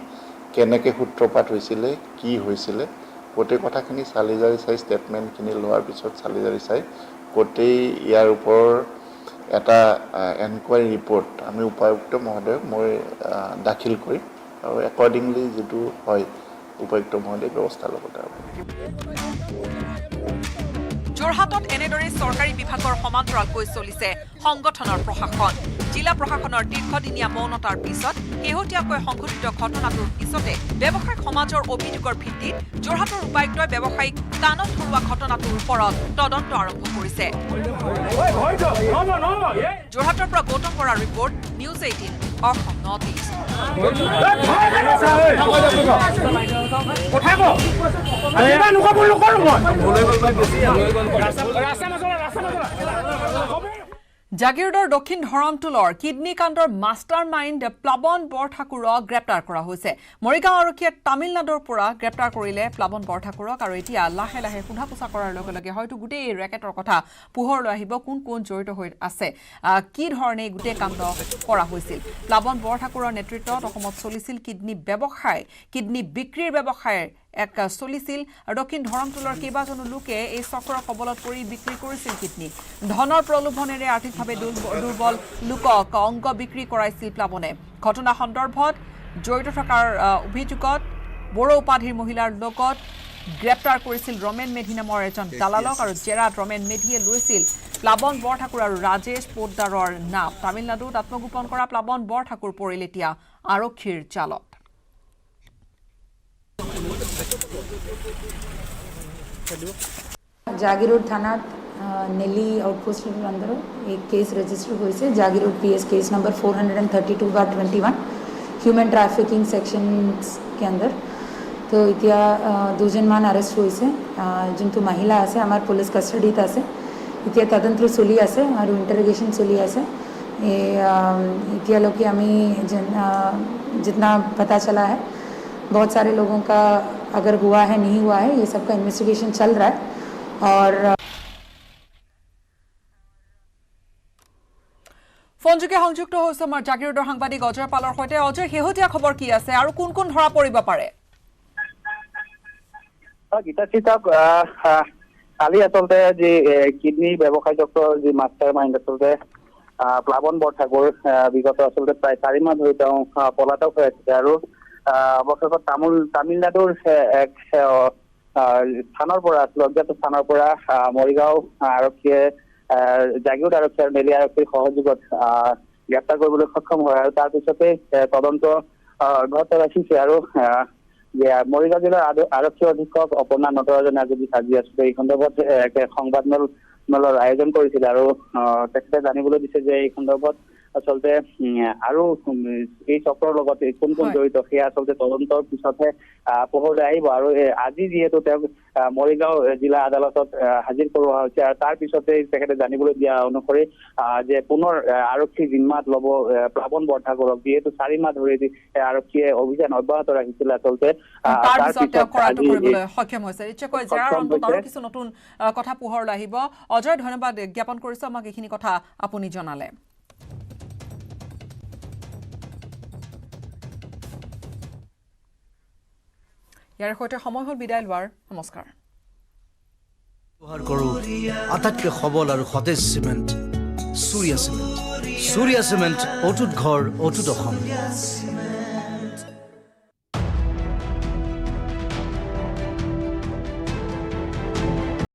কেনেকৈ সূত্ৰপাত হৈছিলে কি হৈছিলে গোটেই কথাখিনি চালি জাৰি চাই ষ্টেটমেণ্টখিনি লোৱাৰ পিছত চালি জাৰি চাই গোটেই ইয়াৰ ওপৰৰ এটা এনকুৱাৰী ৰিপৰ্ট আমি উপায়ুক্ত মহোদয়ক মই দাখিল কৰিম আৰু একৰ্ডিংলি যিটো হয় উপায়ুক্ত মহোদয়ে ব্যৱস্থা ল'ব তাৰ যোৰহাটত এনেদৰে চৰকাৰী বিভাগৰ সমান্তৰালকৈ চলিছে সংগঠনৰ প্ৰশাসন জিলা প্ৰশাসনৰ দীৰ্ঘদিনীয়া মৌনতাৰ পিছত শেহতীয়াকৈ সংঘটিত ঘটনাটোৰ পিছতে ব্যৱসায়িক সমাজৰ অভিযোগৰ ভিত্তিত যোৰহাটৰ উপায়ুক্তই ব্যৱসায়িক কাণত ধৰোৱা ঘটনাটোৰ ওপৰত তদন্ত আৰম্ভ কৰিছে যোৰহাটৰ পৰা গৌতম বৰাৰ report news 18 Assam north east জাগিৰোডৰ দক্ষিণ ধৰমটোলৰ কিডনী কাণ্ডৰ মাষ্টাৰ মাইণ্ড প্লাৱন বৰঠাকুৰক গ্ৰেপ্তাৰ কৰা হৈছে মৰিগাঁও আৰক্ষীয়ে তামিলনাডুৰ পৰা গ্ৰেপ্তাৰ কৰিলে প্লাৱন বৰঠাকুৰক আৰু এতিয়া লাহে লাহে সোধা পোছা কৰাৰ লগে লগে হয়তো গোটেই এই ৰেকেটৰ কথা পোহৰলৈ আহিব কোন কোন জড়িত হৈ আছে কি ধৰণে গোটেই কাণ্ড কৰা হৈছিল প্লাৱন বৰঠাকুৰৰ নেতৃত্বত অসমত চলিছিল কিডনী ব্যৱসায় কিডনী বিক্ৰীৰ ব্যৱসায় এক চলিছিল দক্ষিণ ধৰমটোলৰ কেইবাজনো লোকে এই চক্ৰৰ কবলত পৰি বিক্ৰী কৰিছিল কিডনী ধনৰ প্ৰলোভনেৰে আৰ্থিকভাৱে দুৰ্বল লোকক অংগ বিক্ৰী কৰাইছিল প্লাৱনে ঘটনা সন্দৰ্ভত জড়িত থকাৰ অভিযোগত বড়ো উপাধিৰ মহিলাৰ লগত গ্ৰেপ্তাৰ কৰিছিল ৰমেন মেধি নামৰ এজন দালালক আৰু জেৰাত ৰমেন মেধিয়ে লৈছিল প্লাৱন বৰঠাকুৰ আৰু ৰাজেশ পোদ্দাৰৰ নাম তামিলনাডুত আত্মগোপন কৰা প্লাৱন বৰঠাকুৰ পৰিল এতিয়া আৰক্ষীৰ জালত জাগিৰোড থানাত নেলি আউটপোস্টেৰ আন্ডাৰ एक केस रजिस्टर হয়েছে Jagiroad PS case number 432/21 human trafficking sections के अंदर तो इतिया দুজন মান अरेस्ट হয়েছে যোনটো মহিলা আছে আমার পুলিশ কাস্টডিত আছে इतिया তদন্ত চলি আছে और इंटरोगेशन चली আছে इतिया लोग हमें जितना पता चला है बहुत सारे लोगों का अगर हुआ है नहीं हुआ है ये सब का इन्वेस्टिगेशन चल रहा है और ফোনযোগে সংযুক্ত হৈছে আমাৰ জাগিৰোডৰ সাংবাদিক অজয় পালৰ সৈতে অজয় শেহতীয়া খবৰ কি আছে আৰু কোন কোন ধৰা পৰিব পাৰে গীতাশ্ৰী কালি আচলতে যি কিডনী ব্যৱসায়যুক্ত যি মাষ্টাৰ মাইণ্ড আচলতে প্লাৱন বৰঠাকুৰ বিগত আচলতে প্ৰায় 4 মাহ ধৰি তেওঁ পলাতক হৈ আছে আৰু অৱশেষত তামিলনাডুৰ এক স্থানৰ পৰা অজ্ঞাত স্থানৰ পৰা মৰিগাঁও আৰক্ষীয়ে জাগিৰোড আৰক্ষী আৰু নেলি আৰক্ষীৰ সহযোগত গ্ৰেপ্তাৰ কৰিবলৈ সক্ষম হয় আৰু তাৰ পিছতে তদন্ত অব্যাহত ৰাখিছে আৰু মৰিগাঁও জিলাৰ আৰক্ষী অধীক্ষক অপৰ্ণা নটৰাজনে আজি সাজি আছিলে এই সন্দৰ্ভত সংবাদমেল মেলৰ আয়োজন কৰিছিলে আৰু তেখেতে জানিবলৈ দিছে যে এই সন্দৰ্ভত আচলতে আৰু এই চক্ৰৰ লগত কোন কোন জড়িত সেয়া আচলতে তদন্তৰ পিছতহে পোহৰলৈ আহিব আৰু আজি যিহেতু তেওঁক মৰিগাঁও জিলা আদালতত হাজিৰ কৰোৱা হৈছে আৰু তাৰ পিছতে তেখেতে জানিবলৈ দিয়া অনুসৰি যে পুনৰ আৰক্ষী জিম্মাত ল'ব প্লাৱন বৰঠাকুৰক যিহেতু 4 মাহ ধৰি আৰক্ষীয়ে অভিযান অব্যাহত ৰাখিছিল আচলতে তাৰ পিছত তেওঁ কৰাটো কৰিবলৈ সক্ষম হৈছে নিশ্চয়কৈ জেৰাৰ অন্তত আৰু কিছু নতুন কথা পোহৰলৈ আহিব অজয় ধন্যবাদ জ্ঞাপন কৰিছো আমাক এইখিনি কথা আপুনি জনালে ইয়াৰ সৈতে সময় হ'ল বিদায় লোৱাৰ নমস্কাৰ ব্যৱহাৰ কৰোঁ আটাইতকৈ সবল আৰু সতেজ চিমেণ্ট সূৰ্যা চিমেণ্ট অটুট ঘৰ অটুট অসম